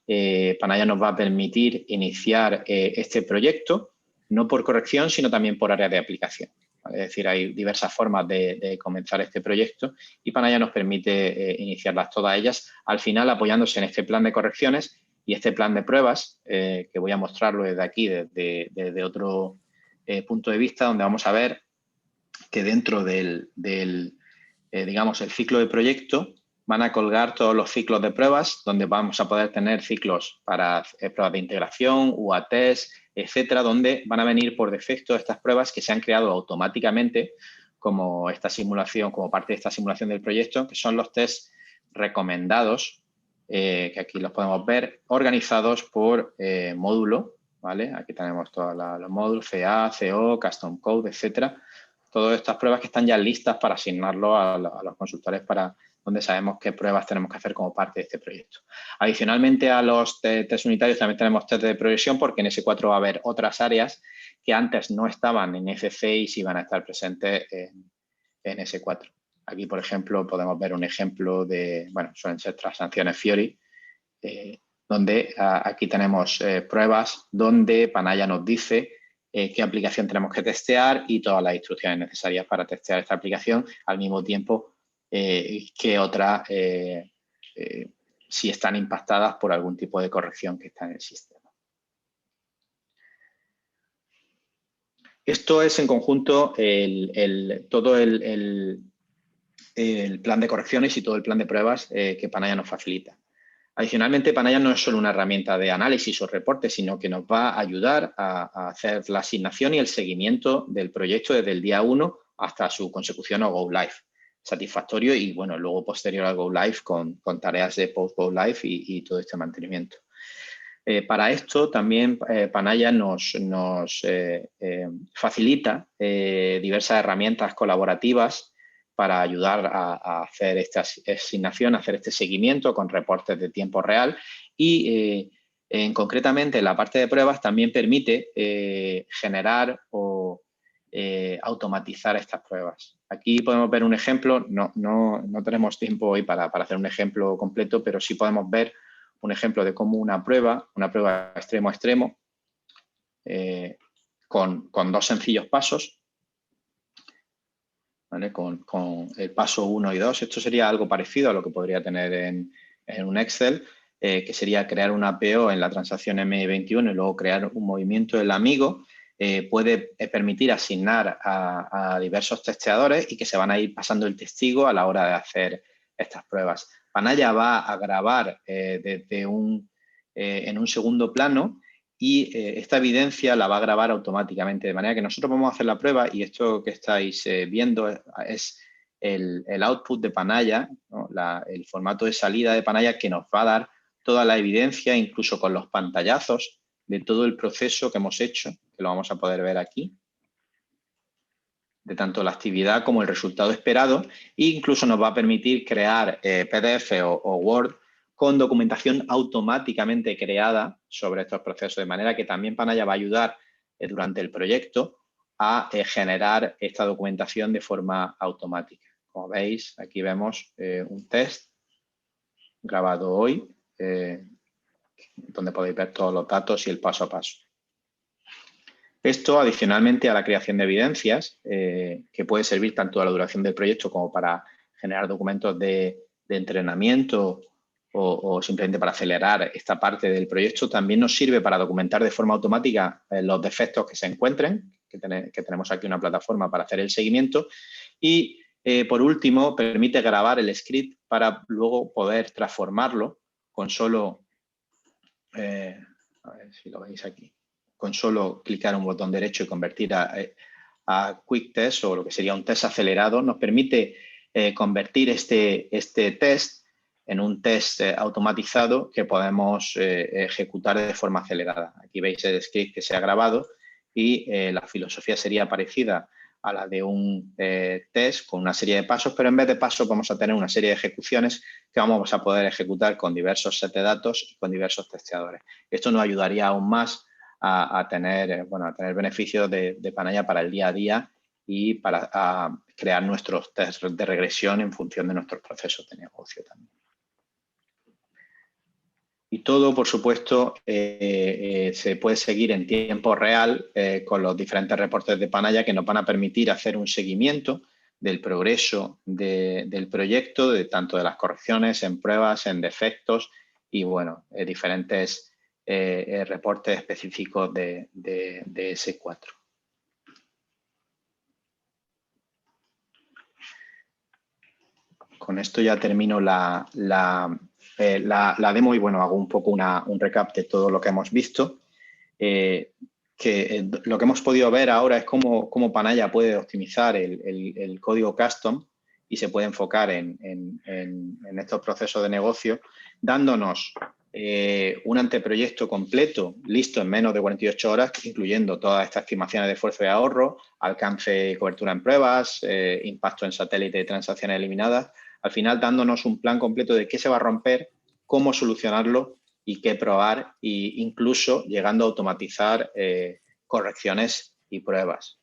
S2: Panaya nos va a permitir iniciar este proyecto, no por corrección, sino también por área de aplicación. Es decir, hay diversas formas de comenzar este proyecto y Panaya nos permite iniciarlas todas ellas, al final apoyándose en este plan de correcciones y este plan de pruebas, que voy a mostrarlo desde aquí, desde otro punto de vista, donde vamos a ver que dentro digamos, el ciclo de proyecto van a colgar todos los ciclos de pruebas, donde vamos a poder tener ciclos para pruebas de integración, UATs, etcétera, donde van a venir por defecto estas pruebas que se han creado automáticamente como esta simulación, como parte de esta simulación del proyecto, que son los tests recomendados, que aquí los podemos ver, organizados por módulo, ¿vale? Aquí tenemos todos los módulos, CA, CO, Custom Code, etcétera. Todas estas pruebas que están ya listas para asignarlo a los consultores para donde sabemos qué pruebas tenemos que hacer como parte de este proyecto. Adicionalmente a los test unitarios también tenemos test de progresión, porque en S4 va a haber otras áreas que antes no estaban en FC y sí van a estar presentes en S4. Aquí, por ejemplo, podemos ver un ejemplo de, bueno, suelen ser transacciones Fiori, donde aquí tenemos pruebas donde Panaya nos dice qué aplicación tenemos que testear y todas las instrucciones necesarias para testear esta aplicación, al mismo tiempo que otras, si están impactadas por algún tipo de corrección que está en el sistema. Esto es en conjunto todo el plan de correcciones y todo el plan de pruebas que Panaya nos facilita. Adicionalmente, Panaya no es solo una herramienta de análisis o reporte, sino que nos va a ayudar a hacer la asignación y el seguimiento del proyecto desde el día 1 hasta su consecución o Go Live satisfactorio y, bueno, luego posterior al Go Live con tareas de post-Go Live y todo este mantenimiento. Para esto también Panaya nos facilita diversas herramientas colaborativas para ayudar a hacer esta asignación, a hacer este seguimiento con reportes de tiempo real y concretamente en la parte de pruebas también permite generar o automatizar estas pruebas. Aquí podemos ver un ejemplo, no tenemos tiempo hoy para hacer un ejemplo completo, pero sí podemos ver un ejemplo de cómo una prueba extremo a extremo, con dos sencillos pasos, ¿vale? Con el paso 1 y 2. Esto sería algo parecido a lo que podría tener en un Excel, que sería crear una APO en la transacción M21 y luego crear un movimiento del amigo. Puede permitir asignar a diversos testeadores y que se van a ir pasando el testigo a la hora de hacer estas pruebas. Panaya va a grabar en un segundo plano y esta evidencia la va a grabar automáticamente, de manera que nosotros vamos a hacer la prueba y esto que estáis viendo es el output de Panaya, ¿no? El formato de salida de Panaya que nos va a dar toda la evidencia, incluso con los pantallazos de todo el proceso que hemos hecho, que lo vamos a poder ver aquí, de tanto la actividad como el resultado esperado, e incluso nos va a permitir crear PDF o Word con documentación automáticamente creada sobre estos procesos, de manera que también Panaya va a ayudar durante el proyecto a generar esta documentación de forma automática. Como veis, aquí vemos un test grabado hoy, donde podéis ver todos los datos y el paso a paso. Esto, adicionalmente a la creación de evidencias, que puede servir tanto a la duración del proyecto como para generar documentos de entrenamiento o simplemente para acelerar esta parte del proyecto, también nos sirve para documentar de forma automática los defectos que se encuentren, que tenemos aquí una plataforma para hacer el seguimiento. Y, por último, permite grabar el script para luego poder transformarlo con solo, a ver si lo veis aquí, con solo clicar un botón derecho y convertir a Quick Test, o lo que sería un test acelerado. Nos permite convertir este test en un test automatizado que podemos ejecutar de forma acelerada. Aquí veis el script que se ha grabado y la filosofía sería parecida a la de un test con una serie de pasos, pero en vez de pasos vamos a tener una serie de ejecuciones que vamos a poder ejecutar con diversos sets de datos y con diversos testeadores. Esto nos ayudaría aún más a tener beneficios de Panaya para el día a día y para crear nuestros tests de regresión en función de nuestros procesos de negocio también. Y todo, por supuesto, se puede seguir en tiempo real con los diferentes reportes de Panaya que nos van a permitir hacer un seguimiento del progreso del proyecto, tanto de las correcciones, en pruebas, en defectos y, bueno, diferentes reportes específicos de S4. Con esto ya termino la demo y, bueno, hago un poco un recap de todo lo que hemos visto. Lo que hemos podido ver ahora es cómo Panaya puede optimizar el código custom y se puede enfocar en estos procesos de negocio, dándonos un anteproyecto completo listo en menos de 48 horas, incluyendo todas estas estimaciones de esfuerzo y ahorro, alcance y cobertura en pruebas, impacto en satélite y transacciones eliminadas. Al final, dándonos un plan completo de qué se va a romper, cómo solucionarlo y qué probar, e incluso llegando a automatizar correcciones y pruebas.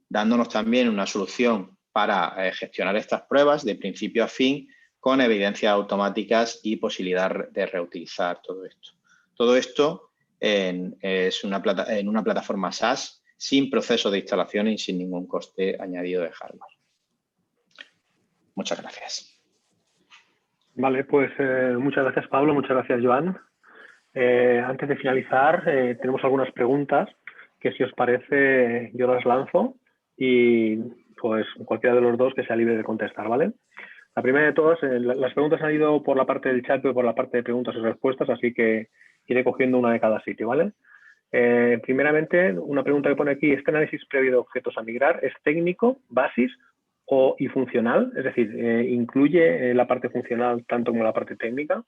S2: Dándonos también una solución para gestionar estas pruebas de principio a fin con evidencias automáticas y posibilidad de reutilizar todo esto. Todo esto en una plataforma SaaS sin proceso de instalación y sin ningún coste añadido de hardware. Muchas gracias.
S1: Vale, pues muchas gracias, Pablo, muchas gracias, Joan. Antes de finalizar, tenemos algunas preguntas que, si os parece, yo las lanzo y pues cualquiera de los dos que sea libre de contestar, ¿vale? La primera de todas, las preguntas han ido por la parte del chat y por la parte de preguntas y respuestas, así que iré cogiendo una de cada sitio, ¿vale? Primeramente, una pregunta que pone aquí: ¿este análisis previo de objetos a migrar es técnico, basis y funcional? Es decir, ¿incluye la parte funcional tanto como la parte técnica?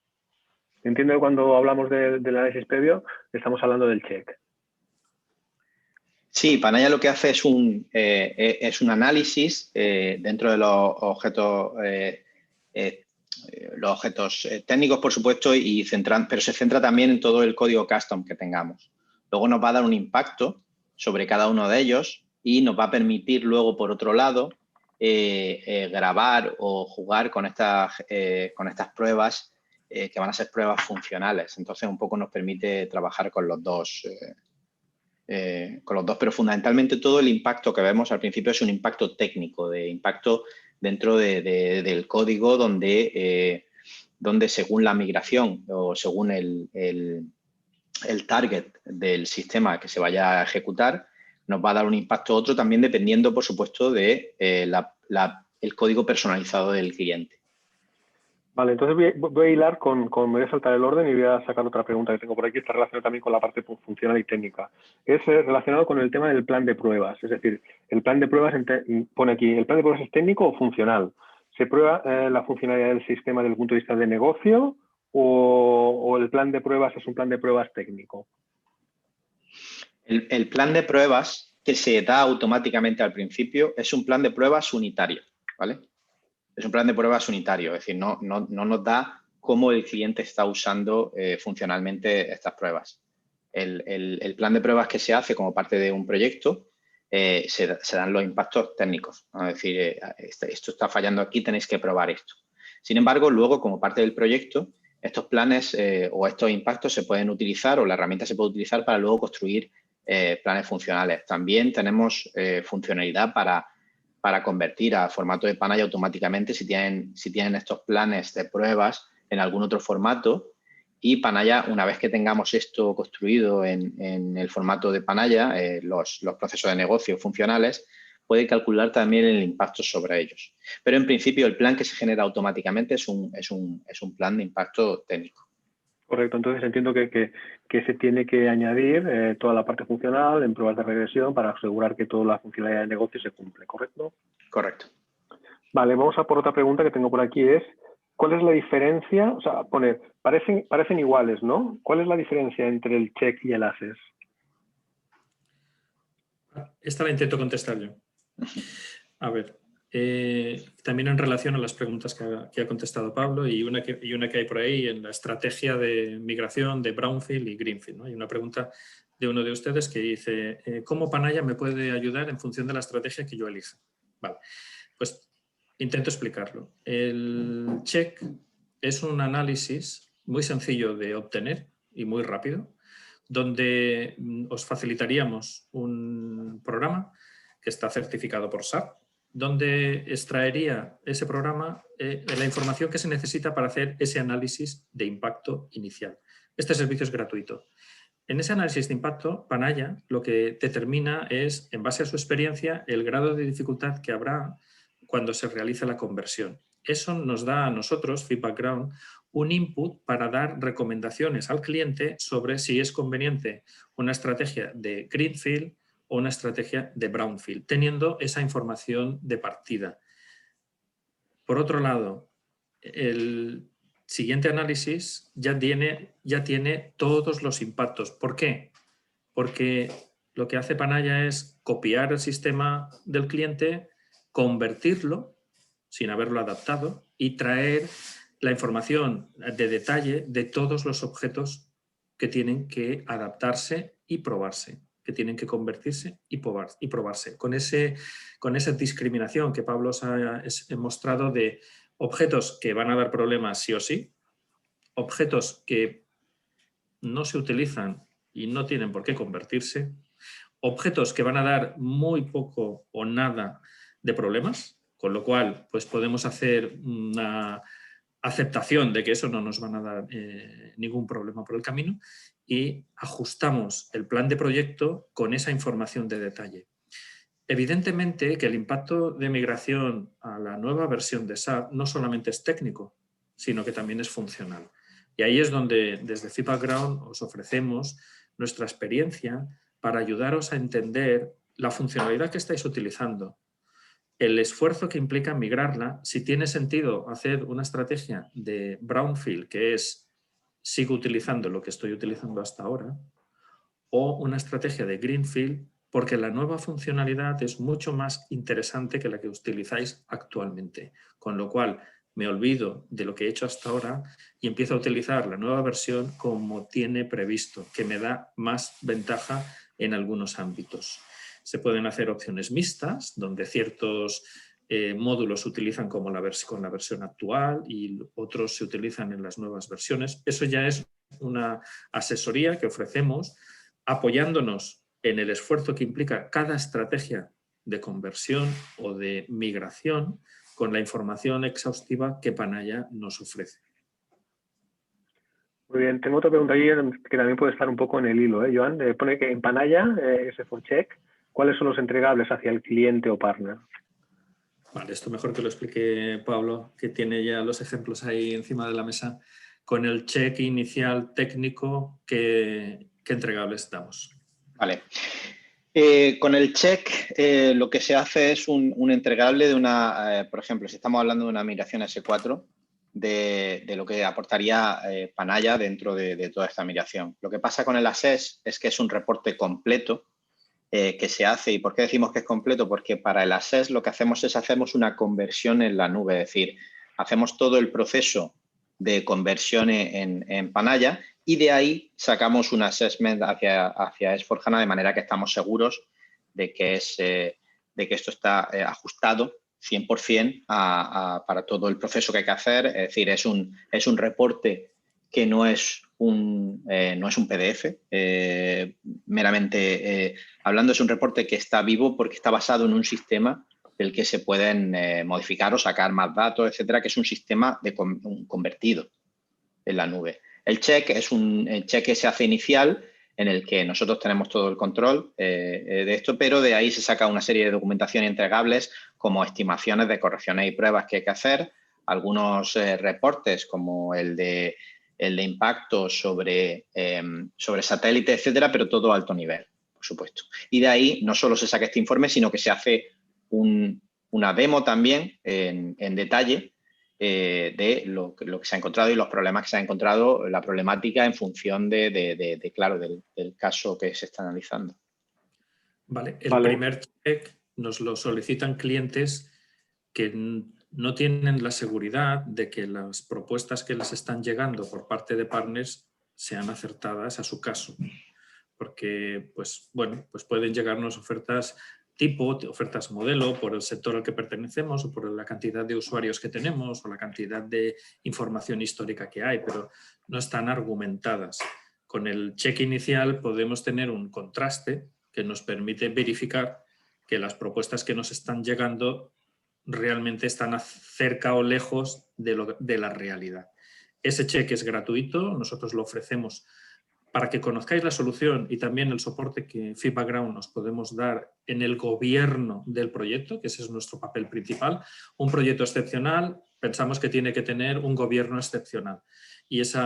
S1: Entiendo que cuando hablamos del análisis previo estamos hablando del check.
S2: Sí, Panaya lo que hace es un análisis dentro de los objetos técnicos, por supuesto, pero se centra también en todo el código custom que tengamos. Luego nos va a dar un impacto sobre cada uno de ellos y nos va a permitir luego, por otro lado, grabar o jugar con estas pruebas que van a ser pruebas funcionales. Entonces, un poco nos permite trabajar con los dos, pero fundamentalmente todo el impacto que vemos al principio es un impacto técnico, de impacto dentro del código donde según la migración o según el target del sistema que se vaya a ejecutar, nos va a dar un impacto a otro, también dependiendo, por supuesto, de el código personalizado del cliente.
S1: Vale, entonces voy a hilar me voy a saltar el orden y voy a sacar otra pregunta que tengo por aquí. Está relacionada también con la parte funcional y técnica. Es relacionado con el tema del plan de pruebas. Es decir, el plan de pruebas, pone aquí, ¿el plan de pruebas es técnico o funcional? ¿Se prueba la funcionalidad del sistema desde el punto de vista de negocio o el plan de pruebas es un plan de pruebas técnico?
S2: El plan de pruebas que se da automáticamente al principio es un plan de pruebas unitario, ¿vale? Es un plan de pruebas unitario, es decir, no nos da cómo el cliente está usando funcionalmente estas pruebas. El plan de pruebas que se hace como parte de un proyecto se dan los impactos técnicos, ¿no? Es decir, esto está fallando aquí, tenéis que probar esto. Sin embargo, luego, como parte del proyecto, estos planes o estos impactos se pueden utilizar o la herramienta se puede utilizar para luego construir planes funcionales. También tenemos funcionalidad para convertir a formato de Panaya automáticamente si tienen estos planes de pruebas en algún otro formato. Y Panaya, una vez que tengamos esto construido en el formato de Panaya, los procesos de negocio funcionales, puede calcular también el impacto sobre ellos. Pero en principio el plan que se genera automáticamente es un plan de impacto técnico.
S1: Correcto, entonces entiendo que se tiene que añadir toda la parte funcional en pruebas de regresión para asegurar que toda la funcionalidad de negocio se cumple, ¿correcto?
S2: Correcto.
S1: Vale, vamos a por otra pregunta que tengo por aquí, es ¿cuál es la diferencia? O sea, parecen iguales, ¿no? ¿Cuál es la diferencia entre el check y el assess?
S3: Esta la intento contestar yo. A ver, también en relación a las preguntas que ha contestado Pablo y una que hay por ahí en la estrategia de migración de Brownfield y Greenfield, ¿no? Hay una pregunta de uno de ustedes que dice ¿cómo Panaya me puede ayudar en función de la estrategia que yo elija? Vale, pues intento explicarlo. El check es un análisis muy sencillo de obtener y muy rápido, donde os facilitaríamos un programa que está certificado por SAP, donde extraería ese programa la información que se necesita para hacer ese análisis de impacto inicial. Este servicio es gratuito. En ese análisis de impacto, Panaya lo que determina es, en base a su experiencia, el grado de dificultad que habrá cuando se realiza la conversión. Eso nos da a nosotros, Feedbackground, un input para dar recomendaciones al cliente sobre si es conveniente una estrategia de Greenfield o una estrategia de Brownfield, teniendo esa información de partida. Por otro lado, el siguiente análisis ya tiene todos los impactos. ¿Por qué? Porque lo que hace Panaya es copiar el sistema del cliente, convertirlo sin haberlo adaptado y traer la información de detalle de todos los objetos que tienen que adaptarse y probarse, que tienen que convertirse y probarse. Con esa discriminación que Pablo os ha mostrado de objetos que van a dar problemas sí o sí, objetos que no se utilizan y no tienen por qué convertirse, objetos que van a dar muy poco o nada de problemas, con lo cual pues podemos hacer una aceptación de que eso no nos van a dar ningún problema por el camino y ajustamos el plan de proyecto con esa información de detalle. Evidentemente que el impacto de migración a la nueva versión de SAP no solamente es técnico, sino que también es funcional. Y ahí es donde desde Feedbackground os ofrecemos nuestra experiencia para ayudaros a entender la funcionalidad que estáis utilizando, el esfuerzo que implica migrarla, si tiene sentido hacer una estrategia de Brownfield, que es sigo utilizando lo que estoy utilizando hasta ahora, o una estrategia de Greenfield, porque la nueva funcionalidad es mucho más interesante que la que utilizáis actualmente. Con lo cual, me olvido de lo que he hecho hasta ahora y empiezo a utilizar la nueva versión como tiene previsto, que me da más ventaja en algunos ámbitos. Se pueden hacer opciones mixtas, donde ciertos módulos se utilizan con la versión actual y otros se utilizan en las nuevas versiones. Eso ya es una asesoría que ofrecemos apoyándonos en el esfuerzo que implica cada estrategia de conversión o de migración con la información exhaustiva que Panaya nos ofrece.
S1: Muy bien, tengo otra pregunta ahí que también puede estar un poco en el hilo, Joan. Pone que en Panaya, S4Check, ¿cuáles son los entregables hacia el cliente o partner?
S3: Vale, esto mejor que lo explique Pablo, que tiene ya los ejemplos ahí encima de la mesa, con el check inicial técnico ¿qué entregables damos?
S2: Vale. Con el check lo que se hace es un entregable de una, por ejemplo, si estamos hablando de una migración S4, de lo que aportaría Panaya dentro de toda esta migración. Lo que pasa con el assess es que es un reporte completo que se hace. ¿Y por qué decimos que es completo? Porque para el assess lo que hacemos una conversión en la nube, es decir, hacemos todo el proceso de conversión en Panaya y de ahí sacamos un assessment hacia S4HANA de manera que estamos seguros de que esto está ajustado 100% para todo el proceso que hay que hacer. Es decir, es un reporte que no es un PDF, meramente hablando, es un reporte que está vivo porque está basado en un sistema del que se pueden modificar o sacar más datos, etcétera, que es un sistema convertido en la nube. El check es un check que se hace inicial en el que nosotros tenemos todo el control de esto, pero de ahí se saca una serie de documentación entregables como estimaciones de correcciones y pruebas que hay que hacer, algunos reportes como el de impacto sobre satélite, etcétera, pero todo a alto nivel, por supuesto. Y de ahí no solo se saca este informe, sino que se hace una demo también en detalle de lo que se ha encontrado y los problemas que se ha encontrado, la problemática en función claro, del caso que se está analizando.
S3: Vale, el primer check nos lo solicitan clientes que no tienen la seguridad de que las propuestas que les están llegando por parte de partners sean acertadas a su caso. Porque, pues, bueno, pues pueden llegarnos ofertas tipo, ofertas modelo, por el sector al que pertenecemos o por la cantidad de usuarios que tenemos o la cantidad de información histórica que hay, pero no están argumentadas. Con el check inicial podemos tener un contraste que nos permite verificar que las propuestas que nos están llegando realmente están cerca o lejos de la realidad. Ese check es gratuito, nosotros lo ofrecemos para que conozcáis la solución y también el soporte que Feedbackground nos podemos dar en el gobierno del proyecto, que ese es nuestro papel principal. Un proyecto excepcional, pensamos que tiene que tener un gobierno excepcional. Y ese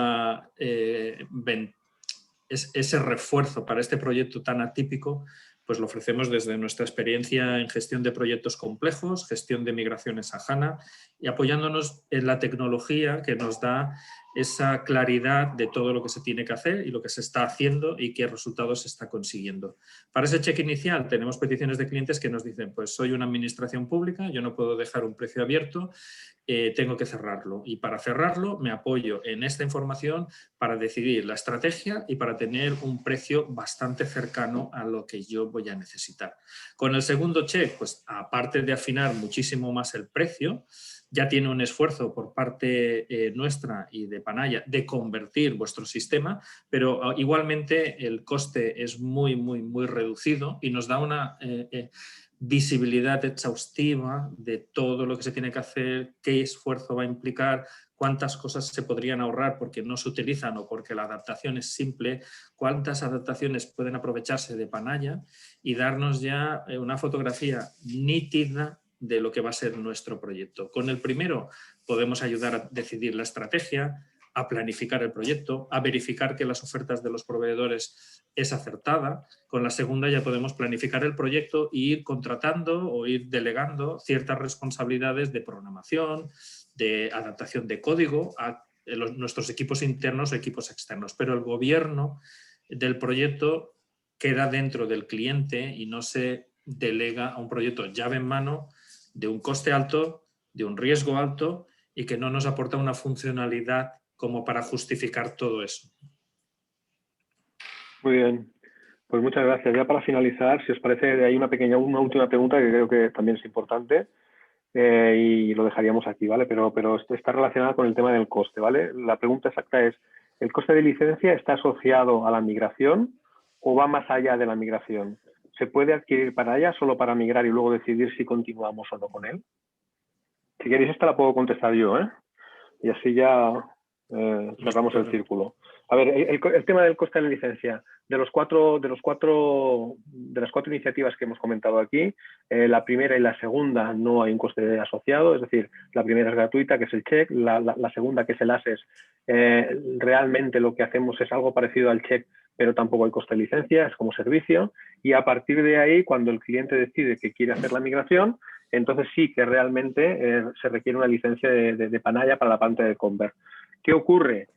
S3: refuerzo para este proyecto tan atípico, pues lo ofrecemos desde nuestra experiencia en gestión de proyectos complejos, gestión de migraciones a HANA y apoyándonos en la tecnología que nos da esa claridad de todo lo que se tiene que hacer y lo que se está haciendo y qué resultados se está consiguiendo. Para ese check inicial tenemos peticiones de clientes que nos dicen, pues soy una administración pública, yo no puedo dejar un precio abierto, tengo que cerrarlo. Y para cerrarlo me apoyo en esta información para decidir la estrategia y para tener un precio bastante cercano a lo que yo voy a necesitar. Con el segundo check, pues aparte de afinar muchísimo más el precio, ya tiene un esfuerzo por parte nuestra y de Panaya de convertir vuestro sistema, pero igualmente el coste es muy, muy, muy reducido y nos da una visibilidad exhaustiva de todo lo que se tiene que hacer, qué esfuerzo va a implicar, cuántas cosas se podrían ahorrar porque no se utilizan o porque la adaptación es simple, cuántas adaptaciones pueden aprovecharse de Panaya y darnos ya una fotografía nítida de lo que va a ser nuestro proyecto. Con el primero podemos ayudar a decidir la estrategia, a planificar el proyecto, a verificar que las ofertas de los proveedores es acertada. Con la segunda ya podemos planificar el proyecto e ir contratando o ir delegando ciertas responsabilidades de programación, de adaptación de código a nuestros equipos internos o equipos externos. Pero el gobierno del proyecto queda dentro del cliente y no se delega a un proyecto llave en mano de un coste alto, de un riesgo alto y que no nos aporta una funcionalidad como para justificar todo eso.
S1: Muy bien, pues muchas gracias. Ya para finalizar, si os parece, hay una última pregunta que creo que también es importante y lo dejaríamos aquí, ¿vale? Pero esto está relacionada con el tema del coste, ¿vale? La pregunta exacta es, ¿el coste de licencia está asociado a la migración o va más allá de la migración? ¿Se puede adquirir para allá solo para migrar y luego decidir si continuamos o no con él? Si queréis, esta la puedo contestar yo, ¿eh? Y así ya cerramos el círculo. A ver, el tema del coste de la licencia, de las cuatro iniciativas que hemos comentado aquí, la primera y la segunda no hay un coste asociado, es decir, la primera es gratuita, que es el check, la segunda, que es el ASES, realmente lo que hacemos es algo parecido al check, pero tampoco hay coste de licencia, es como servicio, y a partir de ahí, cuando el cliente decide que quiere hacer la migración, entonces sí que realmente se requiere una licencia de Panaya para la parte de Convert. ¿Qué ocurre?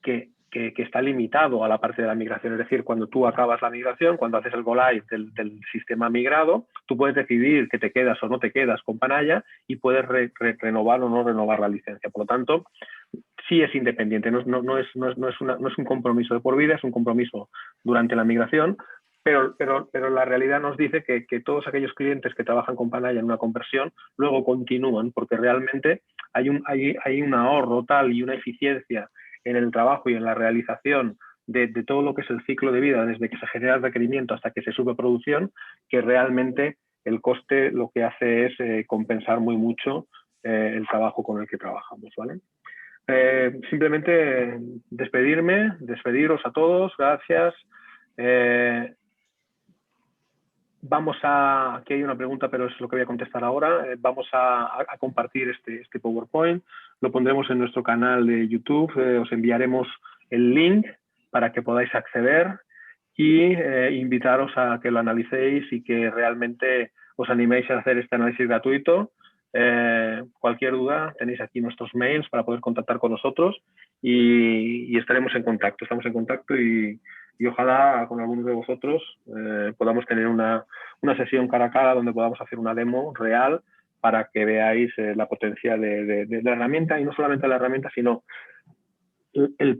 S1: Que está limitado a la parte de la migración, es decir, cuando tú acabas la migración, cuando haces el go live del sistema migrado, tú puedes decidir que te quedas o no te quedas con Panaya y puedes renovar o no renovar la licencia. Por lo tanto, sí es independiente, no es un compromiso de por vida, es un compromiso durante la migración, pero la realidad nos dice que todos aquellos clientes que trabajan con Panaya en una conversión luego continúan, porque realmente hay un ahorro tal y una eficiencia en el trabajo y en la realización de todo lo que es el ciclo de vida, desde que se genera el requerimiento hasta que se sube a producción, que realmente el coste lo que hace es compensar muy mucho el trabajo con el que trabajamos, ¿vale? Simplemente despediros a todos, gracias. Aquí hay una pregunta, pero es lo que voy a contestar ahora. Vamos a compartir este PowerPoint. Lo pondremos en nuestro canal de YouTube. Os enviaremos el link para que podáis acceder y invitaros a que lo analicéis y que realmente os animéis a hacer este análisis gratuito. Cualquier duda, tenéis aquí nuestros mails para poder contactar con nosotros y estaremos en contacto. Estamos en contacto y ojalá con algunos de vosotros podamos tener una sesión cara a cara donde podamos hacer una demo real para que veáis la potencia de la herramienta, y no solamente la herramienta, sino el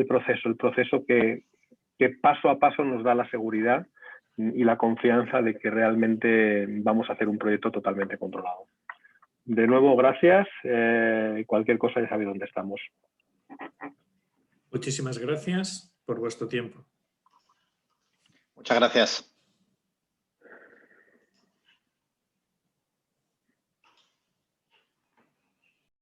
S1: proceso que paso a paso nos da la seguridad y la confianza de que realmente vamos a hacer un proyecto totalmente controlado. De nuevo, gracias. Cualquier cosa ya sabéis dónde estamos.
S3: Muchísimas gracias por vuestro tiempo.
S2: Muchas gracias.